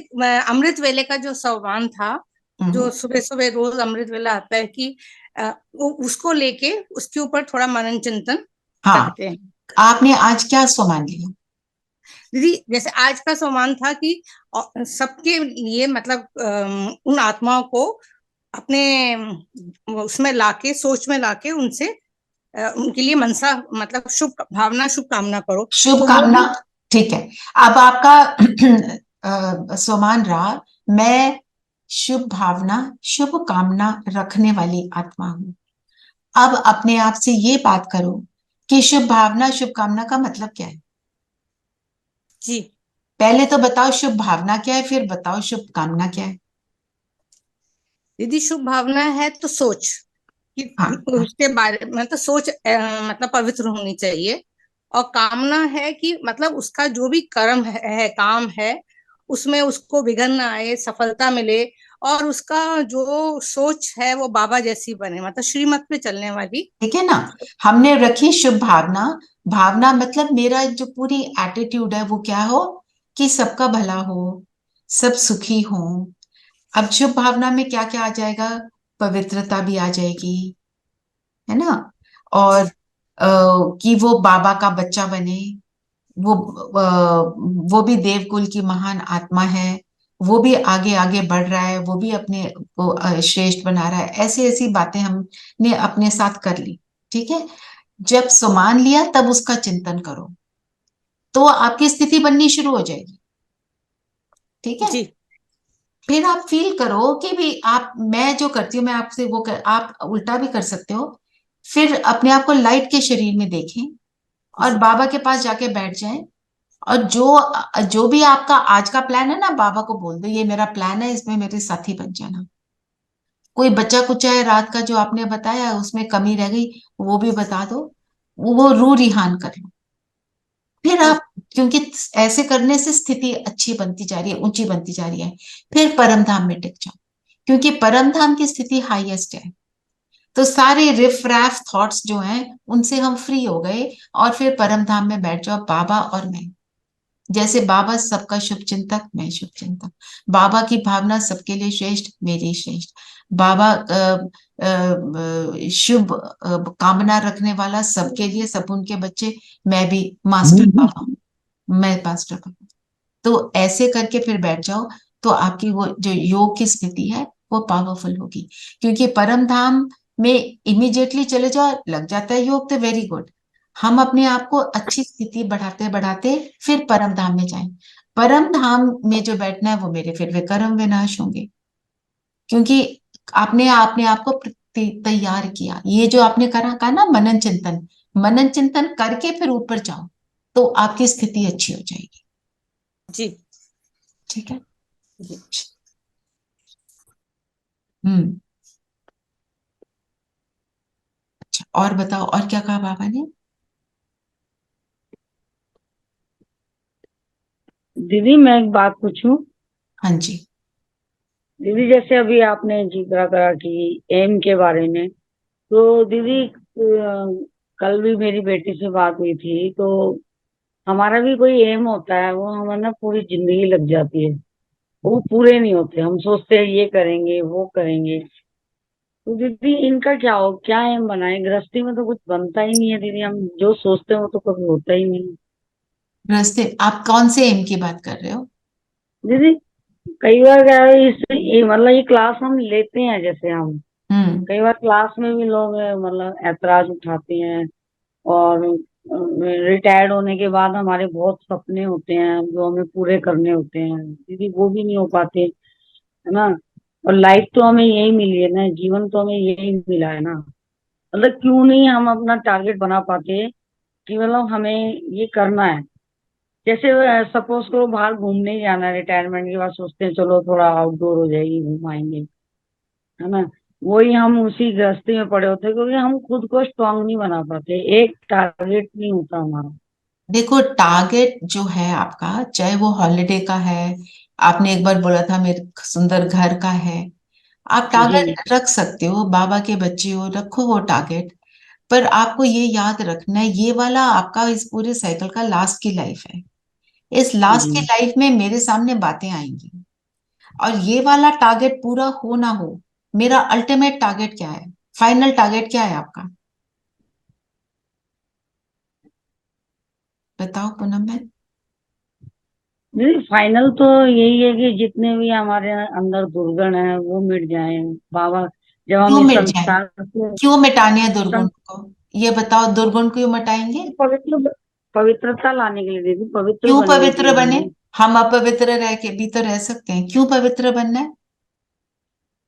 अमृत वेले का जो सोमान था, जो सुबह सुबह रोज अमृत वेला आता है, कि वो उसको लेके उसके ऊपर थोड़ा मनन चिंतन हाँ, करते हैं। आपने आज क्या सोमान लिया? दीदी जैसे आज का सोमान था कि सबके लिए मतलब उन आत्माओं को अपने उसमें लाके, सोच में लाके उनसे उनके लिए मनसा मतलब शुभ भावना, शुभ कामना करो। शुभ तो वो कामना, ठीक है। अब आपका सोमान रहा, मैं शुभ भावना शुभ कामना रखने वाली आत्मा हूं। अब अपने आप से ये बात करो कि शुभ भावना शुभ कामना का मतलब क्या है? जी पहले तो बताओ शुभ भावना क्या है, फिर बताओ शुभ कामना क्या है। दीदी, शुभ भावना है तो सोच कि हाँ, उसके बारे में, तो सोच मतलब पवित्र होनी चाहिए। और कामना है कि मतलब उसका जो भी कर्म है काम है, उसमें उसको विघ्न ना आए, सफलता मिले, और उसका जो सोच है वो बाबा जैसी बने, मतलब श्रीमत पे चलने वाली। ठीक है ना। हमने रखी शुभ भावना। भावना मतलब मेरा जो पूरी एटीट्यूड है वो क्या हो कि सबका भला हो, सब सुखी हो। अब शुभ भावना में क्या क्या आ जाएगा? पवित्रता भी आ जाएगी, है ना। और कि वो बाबा का बच्चा बने, वो वो भी देवकुल की महान आत्मा है, वो भी आगे आगे बढ़ रहा है, वो भी अपने को श्रेष्ठ बना रहा है। ऐसी ऐसी बातें हमने अपने साथ कर ली। ठीक है। जब सुमान लिया तब उसका चिंतन करो, तो आपकी स्थिति बननी शुरू हो जाएगी। ठीक है। जी फिर आप फील करो कि भी आप, मैं जो करती हूँ मैं आपसे वो आप उल्टा भी कर सकते हो। फिर अपने आप को लाइट के शरीर में देखें और बाबा के पास जाके बैठ जाएं। और जो जो भी आपका आज का प्लान है ना, बाबा को बोल दो ये मेरा प्लान है, इसमें मेरे साथी बन जाना। कोई बच्चा कुचा है रात का जो आपने बताया उसमें कमी रह गई, वो भी बता दो, वो रू रिहान कर लो। फिर आप, क्योंकि ऐसे करने से स्थिति अच्छी बनती जा रही है, ऊंची बनती जा रही है। फिर परम धाम में टिक जाओ, क्योंकि परम धाम की स्थिति हाईएस्ट है। तो सारे रिफ रैफ थॉट्स जो हैं उनसे हम फ्री हो गए, और फिर परम धाम में बैठ जाओ, बाबा और मैं। जैसे बाबा सबका शुभ चिंतक, मैं शुभ चिंतक। बाबा की भावना सबके लिए श्रेष्ठ, मेरी श्रेष्ठ। बाबा शुभ कामना रखने वाला सबके लिए, सब उनके बच्चे, मैं भी मास्टर बाबा हूँ, मैं मास्टर बाबा। तो ऐसे करके फिर बैठ जाओ, तो आपकी वो जो योग की स्थिति है वो पावरफुल होगी। क्योंकि परम धाम में इमीडिएटली चले जाओ, लग जाता है योग, तो वेरी गुड। हम अपने आप को अच्छी स्थिति बढ़ाते बढ़ाते फिर परम धाम में जाएं। परम धाम में जो बैठना है वो मेरे फिर विकर्म विनाश होंगे, क्योंकि आपने आपने आप को तैयार किया। ये जो आपने कहा ना मनन चिंतन, मनन चिंतन करके फिर ऊपर जाओ, तो आपकी स्थिति अच्छी हो जाएगी। जी ठीक है। जी। अच्छा, और बताओ, और क्या कहा बाबा ने? दीदी मैं एक बात पूछूं? हाँ जी। दीदी जैसे अभी आपने जिक्र करा कि एम के बारे में, तो दीदी कल भी मेरी बेटी से बात हुई थी, तो हमारा भी कोई एम होता है, वो हमारा ना पूरी जिंदगी लग जाती है, वो पूरे नहीं होते। हम सोचते हैं ये करेंगे वो करेंगे, तो दीदी इनका क्या हो, क्या एम बनाए? गृहस्थी में तो कुछ बनता ही नहीं है दीदी, हम जो सोचते हैं वो तो कभी होता ही नहीं। रास्ते, आप कौन से एम की बात कर रहे हो? दीदी कई बार क्या है, मतलब ये क्लास हम लेते हैं, जैसे हम कई बार क्लास में भी लोग मतलब ऐतराज उठाते हैं, और रिटायर्ड होने के बाद हमारे बहुत सपने होते हैं जो हमें पूरे करने होते हैं दीदी, वो भी नहीं हो पाते, है ना। और लाइफ तो हमें यही मिली है ना, जीवन तो हमें यही मिला है ना, मतलब क्यों नहीं हम अपना टारगेट बना पाते कि मतलब हमें ये करना है। जैसे सपोज करो बाहर घूमने जाना है, रिटायरमेंट के बाद सोचते हैं चलो थोड़ा आउटडोर हो जाएगी, घूम आएंगे, है ना। वही हम उसी गृहस्थी में पड़े होते हैं, क्योंकि हम खुद को स्ट्रांग नहीं बना पाते, एक टारगेट नहीं होता हमारा। देखो, टारगेट जो है आपका, चाहे वो हॉलिडे का है, आपने एक बार बोला था मेरे सुंदर घर का है, आप जी टारगेट रख सकते हो। बाबा के बच्चे हो, रखो वो टारगेट। पर आपको ये याद रखना है, ये वाला आपका इस पूरे साइकिल का लास्ट की लाइफ है। इस लास्ट की जी लाइफ में मेरे सामने बातें आएंगी, और ये वाला टारगेट पूरा हो ना हो, मेरा अल्टीमेट टारगेट क्या है, फाइनल टारगेट क्या है आपका? बताओ पूनम बहन। नहीं, फाइनल तो यही है कि जितने भी हमारे अंदर दुर्गुण है वो मिट जाएं बाबा, जब हम क्यों इस मिट जाए? संसार से क्यों मिटाने हैं दुर्गुण सं- को? ये बताओ, दुर्गुण क्यों मिटाएंगे? पवित्र पवित्रता लाने के लिए दीदी, पवित्र क्यों बनने के पवित्र लिए बने? हमें। हम अपवित्र रह के भी तो रह सकते हैं, क्यों पवित्र बनना है?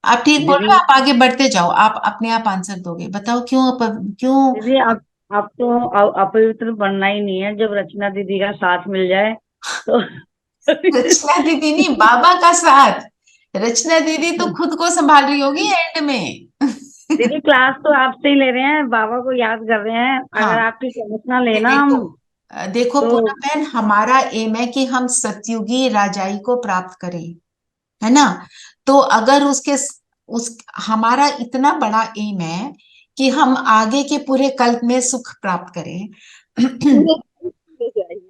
आप ठीक बोल दीदी रहे हो, आप आगे बढ़ते जाओ, आप अपने आप आंसर दोगे। बताओ क्यों क्यों? दीदी आप तो अपवित्र बनना ही नहीं है, जब रचना दीदी का साथ मिल जाए तो रचना दीदी नहीं, बाबा का साथ। रचना दीदी तो खुद को संभाल रही होगी एंड में। दीदी क्लास तो आपसे ही ले रहे हैं, बाबा को याद कर रहे हैं, अगर हाँ, आपकी समझना ये लेना हम। देखो, देखो तो पूनम बहन, हमारा एम है कि हम सतयुगी राजाई को प्राप्त करें, है ना। तो अगर उस हमारा इतना बड़ा एम है कि हम आगे के पूरे कल्प में सुख प्राप्त करें।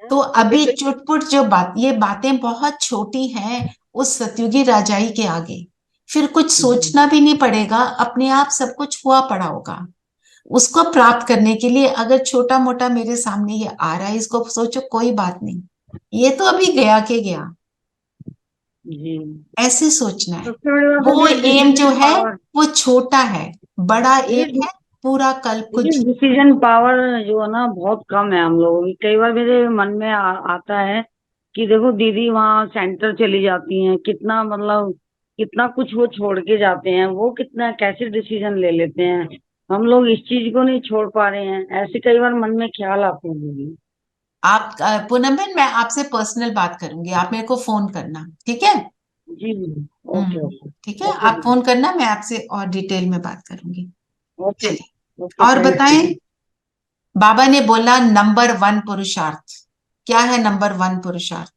तो अभी चुटपुट जो बात, ये बातें बहुत छोटी हैं उस सतयुगी राजाई के आगे। फिर कुछ सोचना भी नहीं पड़ेगा, अपने आप सब कुछ हुआ पड़ा होगा। उसको प्राप्त करने के लिए अगर छोटा मोटा मेरे सामने ये आ रहा है, इसको सोचो कोई बात नहीं, ये तो अभी गया के गया, जी ऐसे सोचना है। सबसे बड़ी बात वो होती है एम जो डिसीजन है पावर। वो छोटा है, बड़ा एम है पूरा कल्प को देखिए डिसीजन पावर जो है ना बहुत कम है हम लोगों की। कई बार मेरे मन में आता है कि देखो दीदी वहाँ सेंटर चली जाती हैं, कितना मतलब कितना कुछ वो छोड़ के जाते हैं, वो कितना कैसे डिसीजन ले लेते हैं, हम लोग इस चीज को नहीं छोड़ पा रहे हैं। ऐसे कई बार मन में ख्याल आते हैं दीदी। आप पूनम बहन, मैं आपसे पर्सनल बात करूंगी, आप मेरे को फोन करना, ठीक है। जी जी ओके ओके ठीक है, ओके आप फोन करना, मैं आपसे और डिटेल में बात करूंगी। ओके चलिए ओके और थैंक बताएं। यू। बाबा ने बोला नंबर 1 पुरुषार्थ, क्या है नंबर 1 पुरुषार्थ?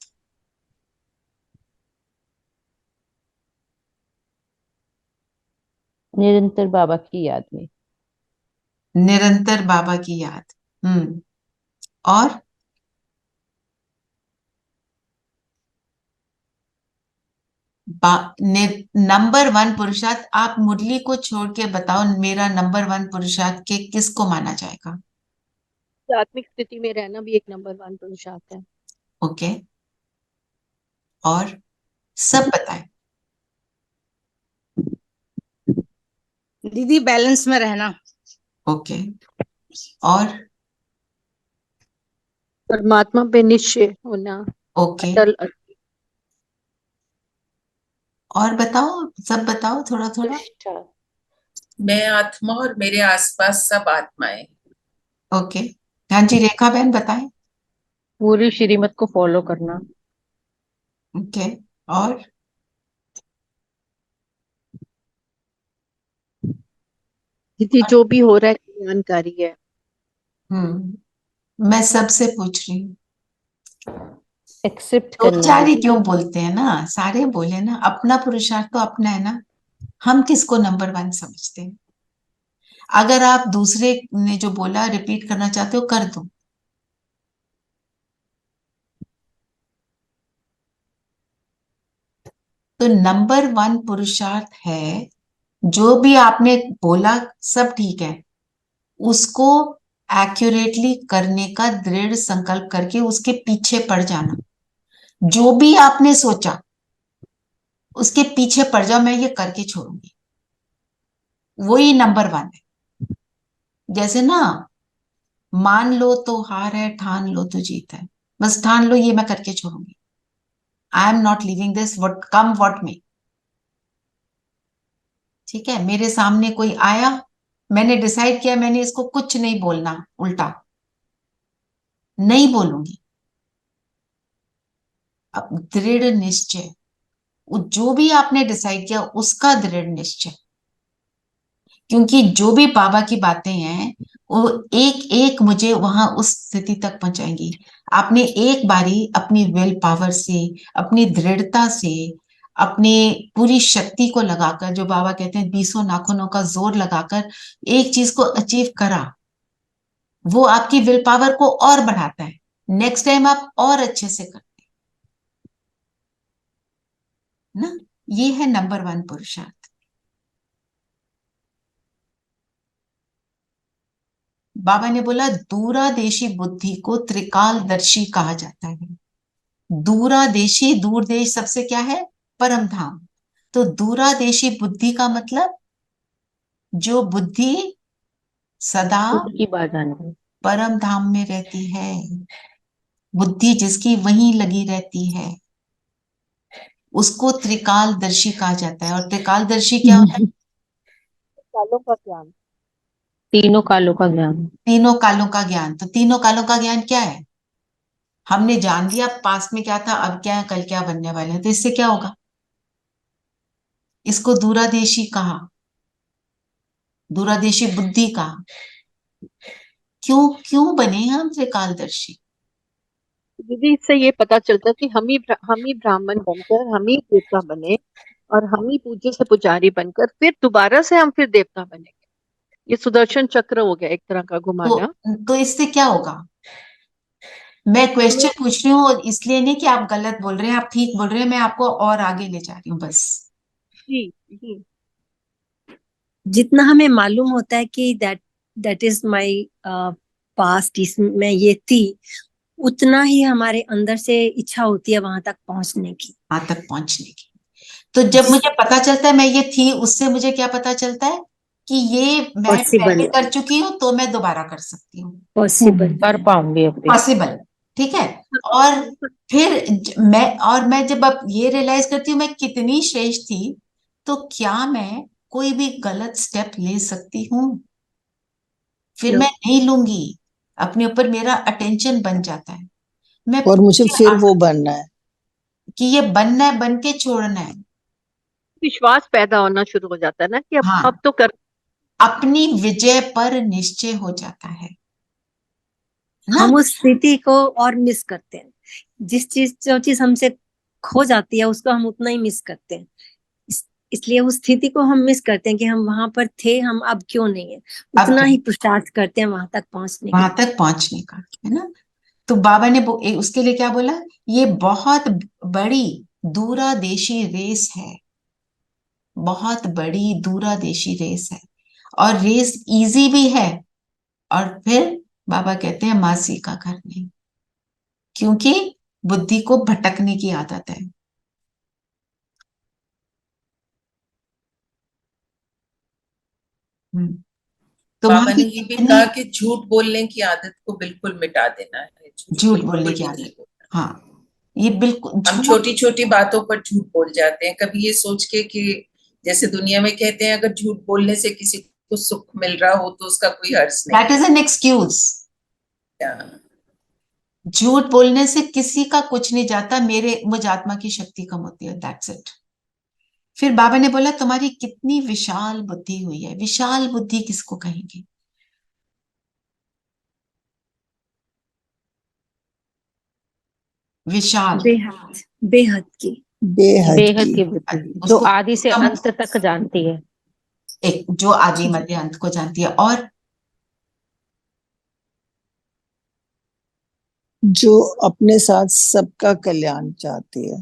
निरंतर बाबा की याद में। निरंतर बाबा की याद। और नंबर 1 पुरुषार्थ, आप मुरली को छोड़ के बताओ, मेरा नंबर 1 पुरुषार्थ के किसको माना जाएगा? आत्मिक स्थिति में रहना भी एक नंबर 1 पुरुषार्थ है। ओके, और सब बताएं। दीदी बैलेंस में रहना। ओके, और परमात्मा पे निश्चय होना। ओके, अटल और बताओ, सब बताओ थोड़ा थोड़ा। मैं आत्मा और मेरे आसपास सब आत्माएं। ओके, हाँ जी, रेखा बहन बताएं। पूरी श्रीमत को फॉलो करना। ओके, और दीदी जो भी हो रहा है कल्याणकारी है। मैं सबसे पूछ रही हूँ, एक्सेप्ट दो करना चार ही दीदी। क्यों बोलते हैं ना, सारे बोले ना, अपना पुरुषार्थ तो अपना है ना, हम किसको नंबर 1 समझते हैं? अगर आप दूसरे ने जो बोला रिपीट करना चाहते हो, कर दो। तो नंबर 1 पुरुषार्थ है, जो भी आपने बोला सब ठीक है, उसको एक्यूरेटली करने का दृढ़ संकल्प करके उसके पीछे पड़ जाना। जो भी आपने सोचा उसके पीछे पड़ जाओ, मैं ये करके छोड़ूंगी, वही नंबर 1 है। जैसे ना, मान लो तो हार है, ठान लो तो जीत है, बस ठान लो ये मैं करके छोड़ूंगी। I am not living this what come what may. ठीक है, मेरे सामने कोई आया, मैंने डिसाइड किया मैंने इसको कुछ नहीं बोलना, उल्टा नहीं बोलूंगी। अब दृढ़ निश्चय, जो भी आपने डिसाइड किया उसका दृढ़ निश्चय, क्योंकि जो भी बाबा की बातें हैं वो एक एक मुझे वहां उस स्थिति तक पहुंचाएंगी। आपने एक बारी अपनी विल पावर से, अपनी दृढ़ता से, अपने पूरी शक्ति को लगाकर, जो बाबा कहते हैं 20 नाखूनों का जोर लगाकर एक चीज को अचीव करा, वो आपकी विल पावर को और बढ़ाता है। नेक्स्ट टाइम आप और अच्छे से करते ना। ये है नंबर 1 पुरुषार्थ। बाबा ने बोला दूरादेशी बुद्धि को त्रिकालदर्शी कहा जाता है। दूरादेशी, दूर देश सबसे क्या है? परम धाम। तो दूरादेशी बुद्धि का मतलब जो बुद्धि सदा की बात आनी। परम धाम में रहती है, बुद्धि जिसकी वहीं लगी रहती है, उसको त्रिकालदर्शी कहा जाता है। और त्रिकालदर्शी क्या होता है? कालों का ज्ञान। तीनों कालों का ज्ञान। तीनों कालों का ज्ञान। तो तीनों कालों का ज्ञान क्या है? हमने जान लिया पास्ट में क्या था, अब क्या है, कल क्या बनने वाले हैं, तो इससे क्या होगा? इसको दूरादेशी कहा, दूरादेशी बुद्धि कहा। क्यों क्यों बने हम त्रिकालदर्शी? दीदी इससे ये पता चलता है कि हम ही ब्राह्मण बनकर हम ही देवता बने और हम ही पूज्य से पुजारी बनकर फिर दोबारा से हम फिर देवता बनेंगे। ये सुदर्शन चक्र हो गया एक तरह का घुमाना। तो इससे क्या होगा? मैं क्वेश्चन पूछ रही हूँ इसलिए नहीं कि आप गलत बोल रहे हैं, आप ठीक बोल रहे हैं, मैं आपको और आगे ले जा रही हूँ बस। जी जी। जितना हमें मालूम होता है कि दैट इज माय पास्ट, इसमें ये थी, उतना ही हमारे अंदर से इच्छा होती है वहां तक पहुंचने की। वहां तक पहुंचने की। तो जब मुझे पता चलता है मैं ये थी, उससे मुझे क्या पता चलता है कि ये मैं पहले कर चुकी हूँ तो मैं दोबारा कर सकती हूँ, पॉसिबल कर पाऊंगी अपनी। पॉसिबल। ठीक है। और फिर मैं जब अब ये रियलाइज करती हूँ मैं कितनी श्रेष्ठ थी, तो क्या मैं कोई भी गलत स्टेप ले सकती हूँ? फिर मैं नहीं लूंगी, अपने ऊपर मेरा अटेंशन बन जाता है। मैं और मुझे फिर वो बनना है कि ये बनना है, बन के छोड़ना है। विश्वास पैदा होना शुरू हो जाता है ना कि अब तो कर, अपनी विजय पर निश्चय हो जाता है ना? हम उस स्थिति को और मिस करते हैं। जो चीज हमसे खो जाती है उसको हम उतना ही मिस करते हैं। इसलिए उस स्थिति को हम मिस करते हैं कि हम वहां पर थे, हम अब क्यों नहीं है, उतना ही पुरुषार्थ करते हैं वहां तक पहुंचने का, है ना? तो बाबा ने उसके लिए क्या बोला? ये बहुत बड़ी दूरादेशी रेस है, बहुत बड़ी दूरादेशी रेस है, और रेस इजी भी है। और फिर बाबा कहते हैं मासी का घर नहीं, क्योंकि बुद्धि को भटकने की आदत है। तो बाबा ने ये भी कहा कि झूठ बोलने की आदत को बिल्कुल मिटा देना है। झूठ बोलने की आदत, हाँ, ये बिल्कुल। हम छोटी छोटी बातों पर झूठ बोल जाते हैं, कभी ये सोच के कि जैसे दुनिया में कहते हैं अगर झूठ बोलने से किसी को सुख मिल रहा हो तो उसका कोई हर्ष नहीं। That is an excuse. झूठ बोलने से किसी का कुछ नहीं जाता, मुझ आत्मा की शक्ति कम होती है, दैट्स इट। फिर बाबा ने बोला तुम्हारी कितनी विशाल बुद्धि हुई है। विशाल बुद्धि किसको कहेंगे? विशाल, बेहद की बुद्धि जो आदि से अंत तक जानती है। एक जो आदि मध्य अंत को जानती है, और जो अपने साथ सबका कल्याण चाहती है,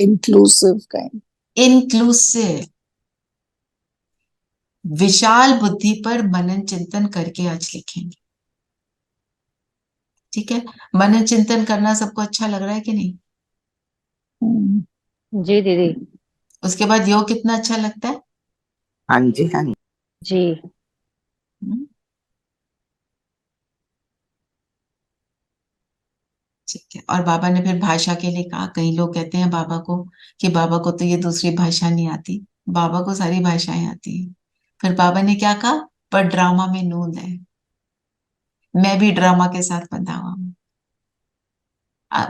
इंक्लूसिव काइंड। इंक्लूसिव। विशाल बुद्धि पर मनन चिंतन करके आज लिखेंगे। ठीक है, मनन चिंतन करना सबको अच्छा लग रहा है कि नहीं? जी दीदी। उसके बाद योग कितना अच्छा लगता है? हाँ जी, हाँ जी। ठीक है। और बाबा ने फिर भाषा के लिए कहा, कई लोग कहते हैं बाबा को कि बाबा को तो ये दूसरी भाषा नहीं आती। बाबा को सारी भाषाएं आती हैं। फिर बाबा ने क्या कहा? पर ड्रामा में नून है, मैं भी ड्रामा के साथ बंधा हुआ हूं।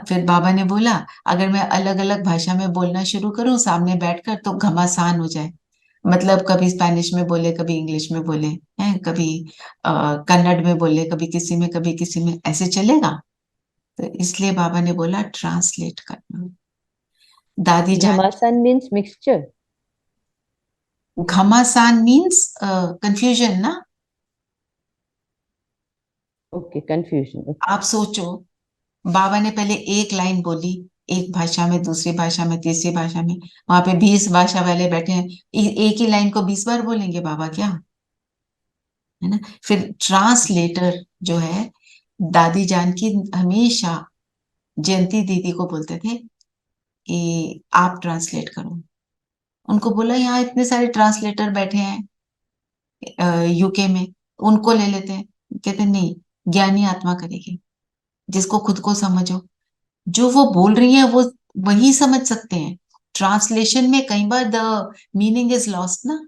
फिर बाबा ने बोला अगर मैं अलग अलग भाषा में बोलना शुरू करूं सामने बैठकर तो घमासान हो जाए। मतलब कभी स्पेनिश में बोले, कभी इंग्लिश में बोले, हैं, कभी कन्नड़ में बोले, कभी किसी में, ऐसे चलेगा? तो इसलिए बाबा ने बोला ट्रांसलेट करना। दादी जान, घमासान मीन्स मिक्सचर। घमासान मीन्स कंफ्यूजन ना। Okay, confusion. आप सोचो, बाबा ने पहले एक लाइन बोली, एक भाषा में, दूसरी भाषा में, तीसरी भाषा में, वहां पे 20 भाषा वाले बैठे हैं, एक ही लाइन को 20 बार बोलेंगे बाबा क्या? है ना? फिर ट्रांसलेटर जो है, दादी जान की हमेशा जयंती दीदी को बोलते थे कि आप ट्रांसलेट करो। उनको बोला यहाँ इतने सारे ट्रांसलेटर बैठे हैं यूके में, उनको ले लेते हैं। कहते नहीं, ज्ञानी आत्मा करेगी, जिसको खुद को समझो। जो वो बोल रही है वो वही समझ सकते हैं। ट्रांसलेशन में कई बार द मीनिंग इज लॉस्ट ना।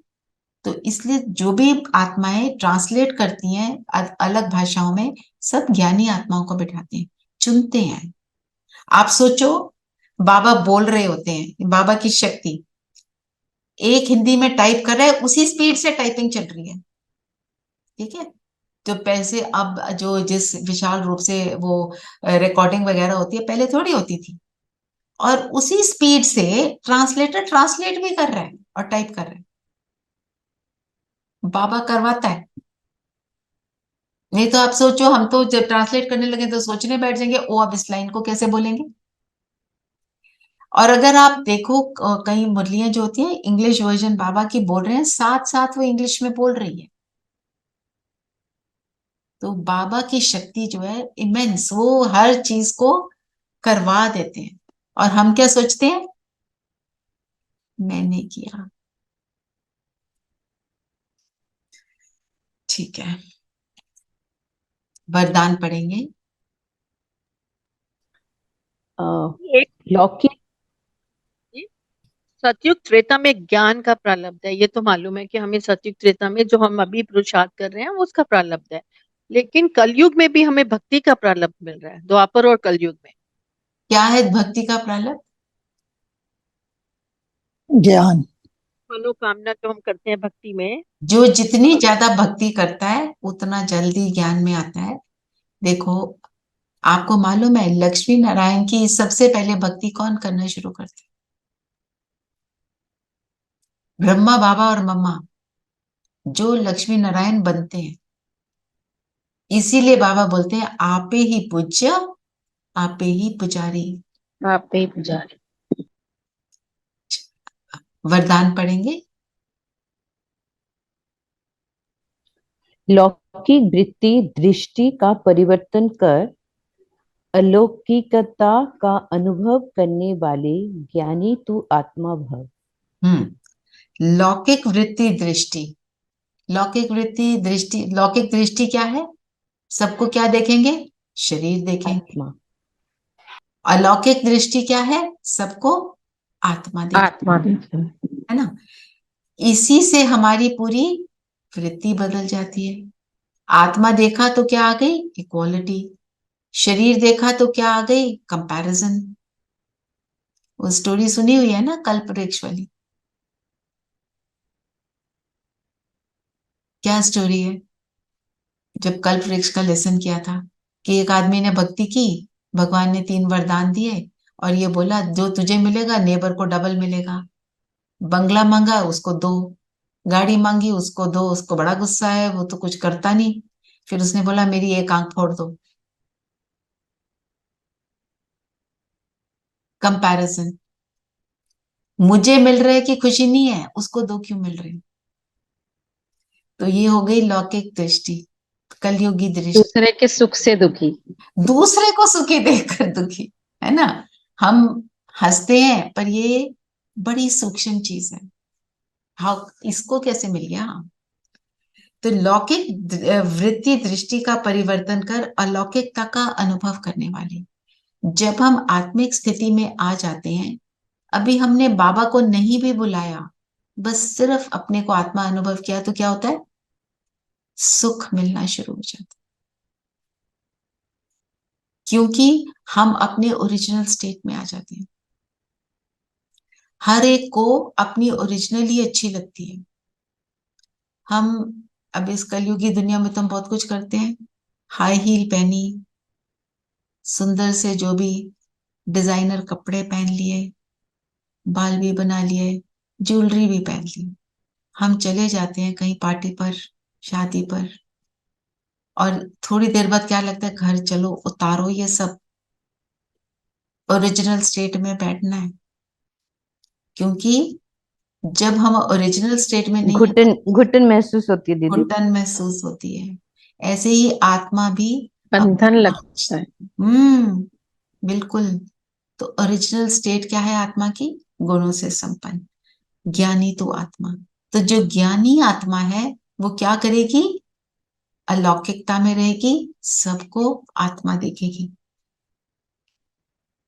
तो इसलिए जो भी आत्माएं ट्रांसलेट करती हैं अलग भाषाओं में, सब ज्ञानी आत्माओं को बिठाते हैं, चुनते हैं। आप सोचो, बाबा बोल रहे होते हैं, बाबा की शक्ति, एक हिंदी में टाइप कर रहा है, उसी स्पीड से टाइपिंग चल रही है। ठीक है, जो पैसे अब जो जिस विशाल रूप से वो रिकॉर्डिंग वगैरह होती है, पहले थोड़ी होती थी। और उसी स्पीड से ट्रांसलेटर ट्रांसलेट भी कर रहा है और टाइप कर रहा है। बाबा करवाता है। नहीं तो आप सोचो, हम तो जब ट्रांसलेट करने लगे तो सोचने बैठ जाएंगे, ओ अब इस लाइन को कैसे बोलेंगे। और अगर आप देखो कई मुरलियां जो होती हैं इंग्लिश वर्जन बाबा की बोल रहे हैं, साथ साथ वो इंग्लिश में बोल रही है। तो बाबा की शक्ति जो है इमेंस, वो हर चीज को करवा देते हैं। और हम क्या सोचते हैं, मैंने किया। ठीक है, वरदान पढ़ेंगे। एक लौकिक सतयुग त्रेता में ज्ञान का प्रारब्ध है, ये तो मालूम है कि हमें सतयुग त्रेता में जो हम अभी पुरुषार्थ कर रहे हैं वो उसका प्रारब्ध है। लेकिन कलयुग में भी हमें भक्ति का प्रारब्ध मिल रहा है, द्वापर और कलयुग में। क्या है भक्ति का प्रारब्ध? ज्ञान। मनोकामना जो हम करते हैं भक्ति में, जो जितनी ज्यादा भक्ति करता है उतना जल्दी ज्ञान में आता है। देखो, आपको मालूम है लक्ष्मी नारायण की सबसे पहले भक्ति कौन करना शुरू करते? ब्रह्मा बाबा और मम्मा, जो लक्ष्मी नारायण बनते हैं। इसीलिए बाबा बोलते हैं आपे ही पूज्य, आपे ही पुजारी। आपे ही पुजारी। वरदान पढ़ेंगे। लौकिक वृत्ति दृष्टि का परिवर्तन कर अलौकिकता का अनुभव करने वाले ज्ञानी तू आत्मा भव। लौकिक वृत्ति दृष्टि, लौकिक वृत्ति दृष्टि, लौकिक दृष्टि क्या है? सबको क्या देखेंगे? शरीर देखेंगे। अलौकिक दृष्टि क्या है? सबको आत्मा देखेंगे। आत्मा देखेंगे, है ना। इसी से हमारी पूरी वृत्ति बदल जाती है। आत्मा देखा तो क्या आ गई? इक्वालिटी। शरीर देखा तो क्या आ गई? कंपैरिजन। वो स्टोरी सुनी हुई है ना, कल्प वृक्ष वाली। क्या स्टोरी है? जब कल्प वृक्ष का लेसन किया था कि एक आदमी ने भक्ति की, भगवान ने 3 वरदान दिए और ये बोला जो तुझे मिलेगा नेबर को डबल मिलेगा। बंगला मांगा, उसको 2। गाड़ी मांगी, उसको 2। उसको बड़ा गुस्सा है, वो तो कुछ करता नहीं। फिर उसने बोला मेरी एक आंख फोड़ दो। कंपैरिजन। मुझे मिल रहा है कि खुशी नहीं है, उसको 2 क्यों मिल रहे? तो ये हो गई लौकिक दृष्टि, कलयुगी दृष्टि। दूसरे के सुख से दुखी, दूसरे को सुखी देखकर दुखी, है ना। हम हंसते हैं पर ये बड़ी सूक्ष्म चीज है। हाँ, इसको कैसे मिल गया? तो लौकिक वृत्ति दृष्टि का परिवर्तन कर अलौकिकता का अनुभव करने वाले। जब हम आत्मिक स्थिति में आ जाते हैं, अभी हमने बाबा को नहीं भी बुलाया, बस सिर्फ अपने को आत्मा अनुभव किया, तो क्या होता है? सुख मिलना शुरू हो जाता है। क्योंकि हम अपने ओरिजिनल स्टेट में आ जाते हैं। हर एक को अपनी ओरिजिनल ही अच्छी लगती है। हम अब इस कलयुगी दुनिया में तो हम बहुत कुछ करते हैं। हाई हील पहनी, सुंदर से जो भी डिजाइनर कपड़े पहन लिए, बाल भी बना लिए, ज्वेलरी भी पहन ली। हम चले जाते हैं कहीं पार्टी पर, शादी पर, और थोड़ी देर बाद क्या लगता है? घर चलो, उतारो ये सब, ओरिजिनल स्टेट में बैठना है। क्योंकि जब हम ओरिजिनल स्टेट में नहीं घुटन घुटन महसूस होती है दीदी। घुटन महसूस होती है। ऐसे ही आत्मा भी बंधन लगता है। बिल्कुल। तो ओरिजिनल स्टेट क्या है आत्मा की? गुणों से संपन्न, ज्ञानी तो आत्मा। तो जो ज्ञानी आत्मा है वो क्या करेगी? अलौकिकता में रहेगी, सबको आत्मा देखेगी।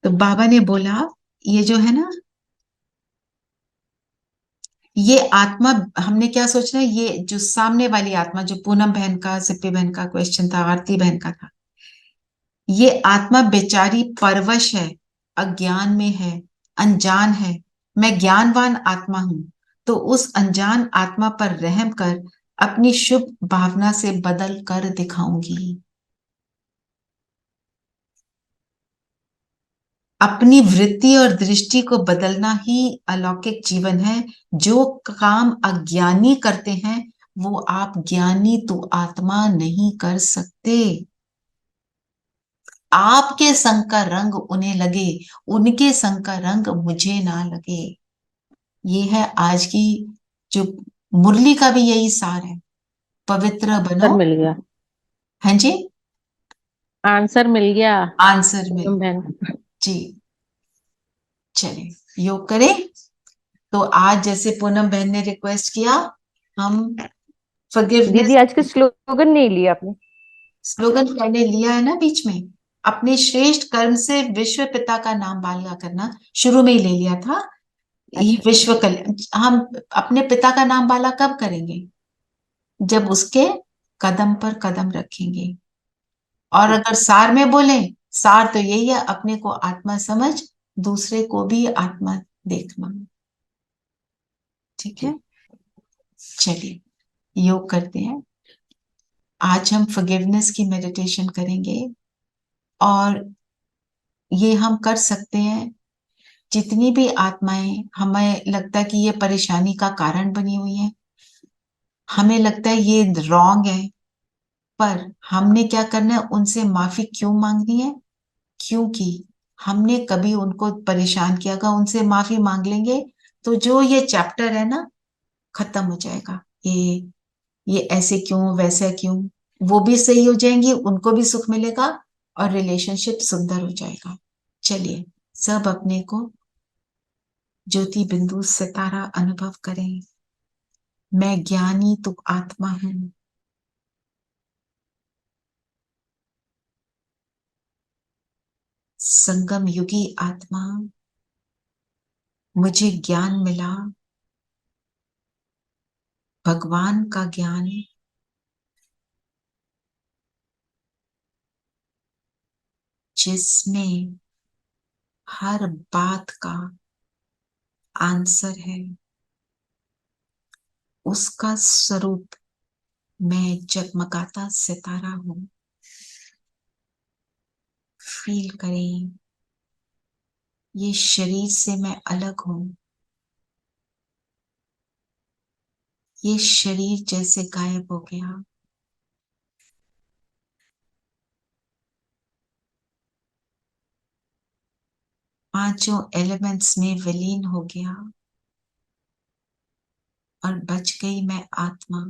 तो बाबा ने बोला ये जो है ना, ये आत्मा, हमने क्या सोचना है, ये जो सामने वाली आत्मा, जो पूनम बहन का, सिप्पी बहन का क्वेश्चन था, आरती बहन का था, ये आत्मा बेचारी परवश है, अज्ञान में है, अनजान है। मैं ज्ञानवान आत्मा हूं, तो उस अनजान आत्मा पर रहम कर अपनी शुभ भावना से बदल कर दिखाऊंगी। अपनी वृत्ति और दृष्टि को बदलना ही अलौकिक जीवन है। जो काम अज्ञानी करते हैं वो आप ज्ञानी तो आत्मा नहीं कर सकते। आपके संग का रंग उन्हें लगे, उनके संग का रंग मुझे ना लगे। ये है आज की जो मुरली का भी यही सार है, पवित्र बनो। मिल गया, हाँ जी, आंसर मिल गया। आंसर मिल बहन जी। चले योग करें। तो आज जैसे पूनम बहन ने रिक्वेस्ट किया, हम फॉरगिवनेस। दीदी आज का स्लोगन नहीं लिया आपने? स्लोगन मैंने लिया है ना बीच में, अपने श्रेष्ठ कर्म से विश्व पिता का नाम बाला करना शुरू में ही ले लिया था। ये विश्व कल्याण, हम अपने पिता का नाम बाला कब करेंगे? जब उसके कदम पर कदम रखेंगे। और अगर सार में बोले, सार तो यही है, अपने को आत्मा समझ, दूसरे को भी आत्मा देखना। ठीक है, चलिए योग करते हैं। आज हम फॉरगिवनेस की मेडिटेशन करेंगे और ये हम कर सकते हैं। जितनी भी आत्माएं हमें लगता है कि ये परेशानी का कारण बनी हुई है, हमें लगता है ये रॉन्ग है, पर हमने क्या करना है, उनसे माफी क्यों मांगनी है? क्योंकि हमने कभी उनको परेशान किया होगा। उनसे माफी मांग लेंगे तो जो ये चैप्टर है ना, खत्म हो जाएगा। ये ऐसे क्यों, वैसे क्यों, वो भी सही हो जाएंगी, उनको भी सुख मिलेगा और रिलेशनशिप सुंदर हो जाएगा। चलिए सब अपने को ज्योति बिंदु सितारा अनुभव करें। मैं ज्ञानी तो आत्मा हूं। संगम युगी आत्मा, मुझे ज्ञान मिला, भगवान का ज्ञान। जिसमें हर बात का आंसर है, उसका स्वरूप मैं जगमगाता सितारा हूं। फील करें, ये शरीर से मैं अलग हूं। ये शरीर जैसे गायब हो गया। पांचों एलिमेंट्स में विलीन हो गया और बच गई मैं आत्मा,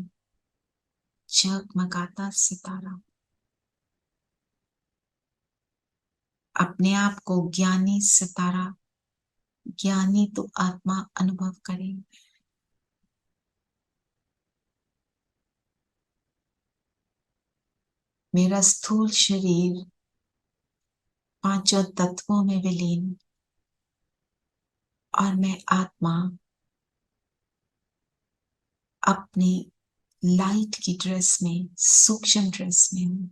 जगमगाता सितारा। अपने आप को ज्ञानी सितारा, ज्ञानी तो आत्मा अनुभव करें। मेरा स्थूल शरीर पांचों तत्वों में विलीन और मैं आत्मा अपनी लाइट की ड्रेस में, सूक्ष्म ड्रेस में हूं।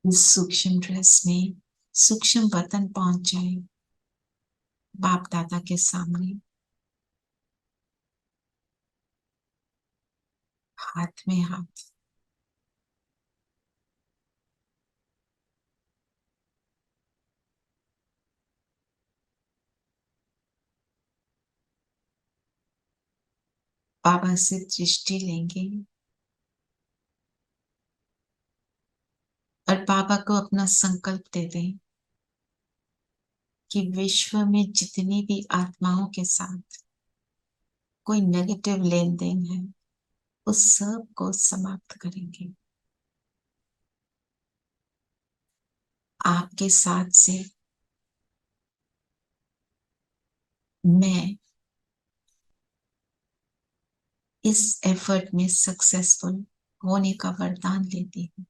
इस सूक्ष्म ड्रेस में सूक्ष्म वतन पहुंच जाए, बाप दादा के सामने, हाथ में हाथ। बाबा से दृष्टि लेंगे और बाबा को अपना संकल्प दे दें कि विश्व में जितनी भी आत्माओं के साथ कोई नेगेटिव लेन देन है, उस सब को समाप्त करेंगे। आपके साथ से मैं इस एफर्ट में सक्सेसफुल होने का वरदान लेती हूँ।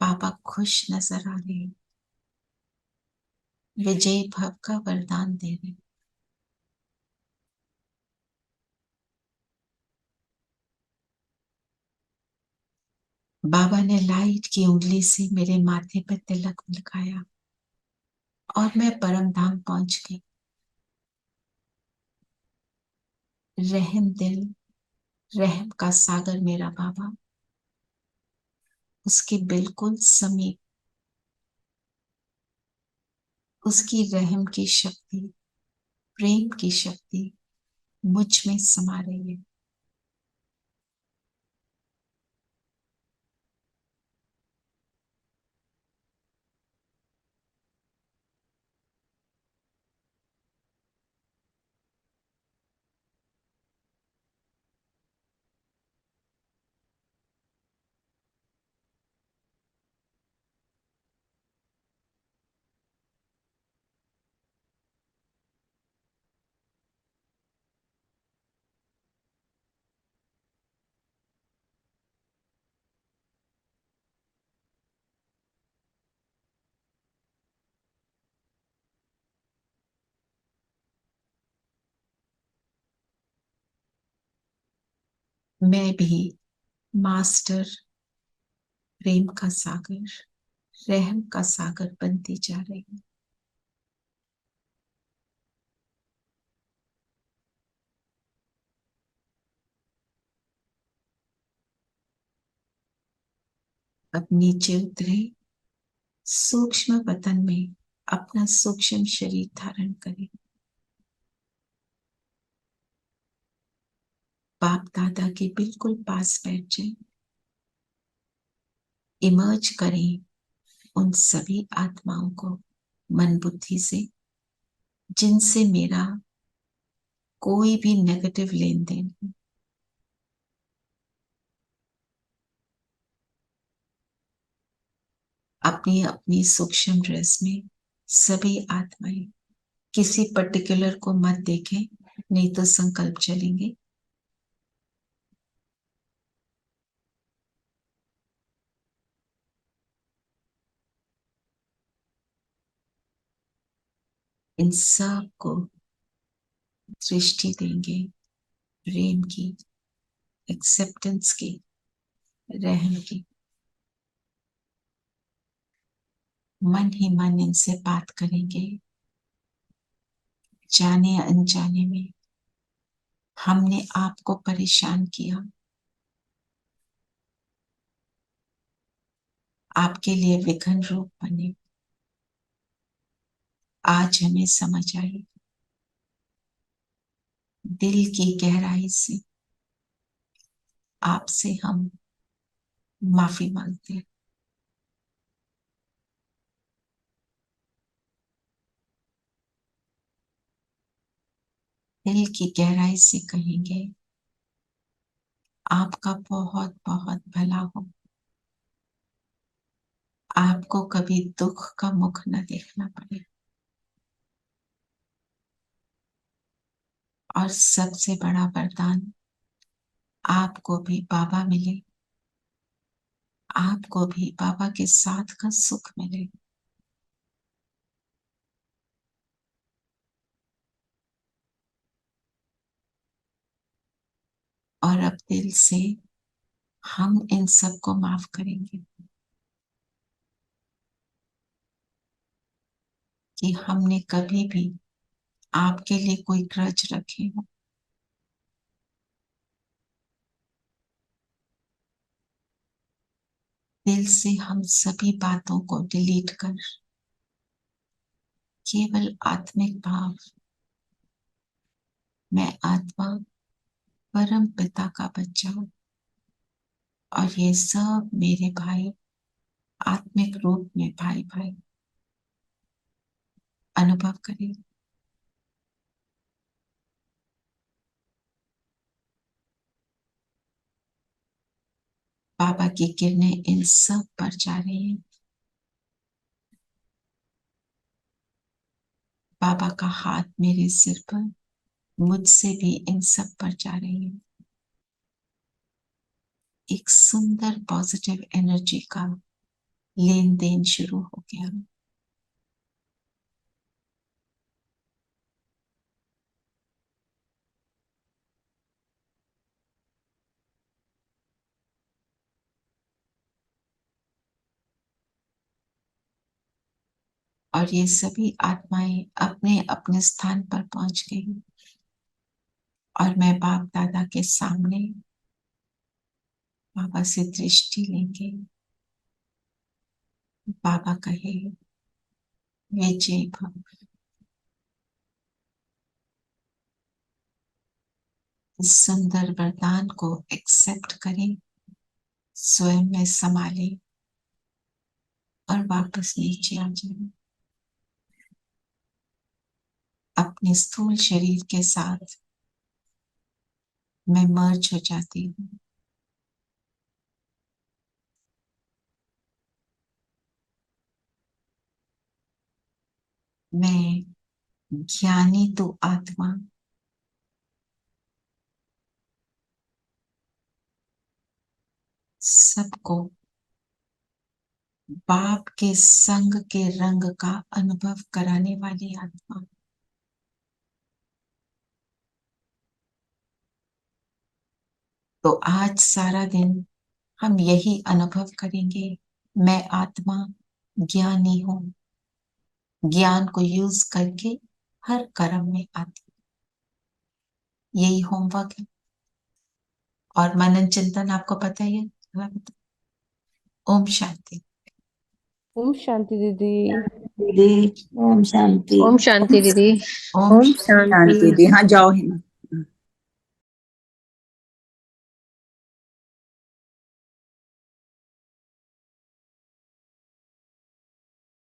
बाबा खुश नजर आ रहे, विजय भव का वरदान दे रहे। बाबा ने लाइट की उंगली से मेरे माथे पर तिलक लगाया और मैं परम धाम पहुंच गई। रहम दिल, रहम का सागर मेरा बाबा, उसके बिल्कुल समीप उसकी रहम की शक्ति, प्रेम की शक्ति मुझ में समा रही है। मैं भी मास्टर प्रेम का सागर, रहम का सागर बनती जा रही हूँ। अब नीचे उतरे, सूक्ष्म वतन में अपना सूक्ष्म शरीर धारण करें। बाप दादा के बिल्कुल पास बैठ जाएं। इमर्ज करें उन सभी आत्माओं को मन बुद्धि से जिनसे मेरा कोई भी नेगेटिव लेन देन नहीं। अपनी अपनी सूक्ष्म ड्रेस में सभी आत्माएं, किसी पर्टिकुलर को मत देखें, नहीं तो संकल्प चलेंगे। इन सब को दृष्टि देंगे प्रेम की, एक्सेप्टेंस की, रहम की। मन ही मन इनसे बात करेंगे। जाने अनजाने में हमने आपको परेशान किया, आपके लिए विघन रूप बने। आज हमें समझ आई, दिल की गहराई से आपसे हम माफी मांगते हैं। दिल की गहराई से कहेंगे, आपका बहुत बहुत भला हो। आपको कभी दुख का मुख न देखना पड़े। और सबसे बड़ा वरदान, आपको भी बाबा मिले, आपको भी बाबा के साथ का सुख मिले। और अब दिल से हम इन सबको माफ करेंगे कि हमने कभी भी आपके लिए कोई ग्रज रखे हो। दिल से हम सभी बातों को डिलीट कर केवल आत्मिक भाव, मैं आत्मा परम पिता का बच्चा हूं और ये सब मेरे भाई, आत्मिक रूप में भाई भाई अनुभव करें। बाबा की किरणें इन सब पर जा रही हैं। बाबा का हाथ मेरे सिर पर, मुझसे भी इन सब पर जा रही है। एक सुंदर पॉजिटिव एनर्जी का लेन देन शुरू हो गया। और ये सभी आत्माएं अपने अपने स्थान पर पहुंच गई और मैं बाप दादा के सामने बाबा से दृष्टि लेंगे। बाबा कहे विजय भव। इस सुंदर वरदान को एक्सेप्ट करें, स्वयं में संभाले और वापस नीचे आ जाए। अपने स्थूल शरीर के साथ मैं मर्ज हो जाती हूँ। मैं ज्ञानी तो आत्मा सबको बाप के संग के रंग का अनुभव कराने वाली आत्मा। तो आज सारा दिन हम यही अनुभव करेंगे, मैं आत्मा ज्ञानी हूं, ज्ञान को यूज करके हर कर्म में आती। यही होमवर्क है और मनन चिंतन आपको पता ही है। ओम शांति। ओम शांति दीदी। दीदी ओम शांति। ओम शांति दीदी। ओम शांति दी। हाँ जाओ हिना।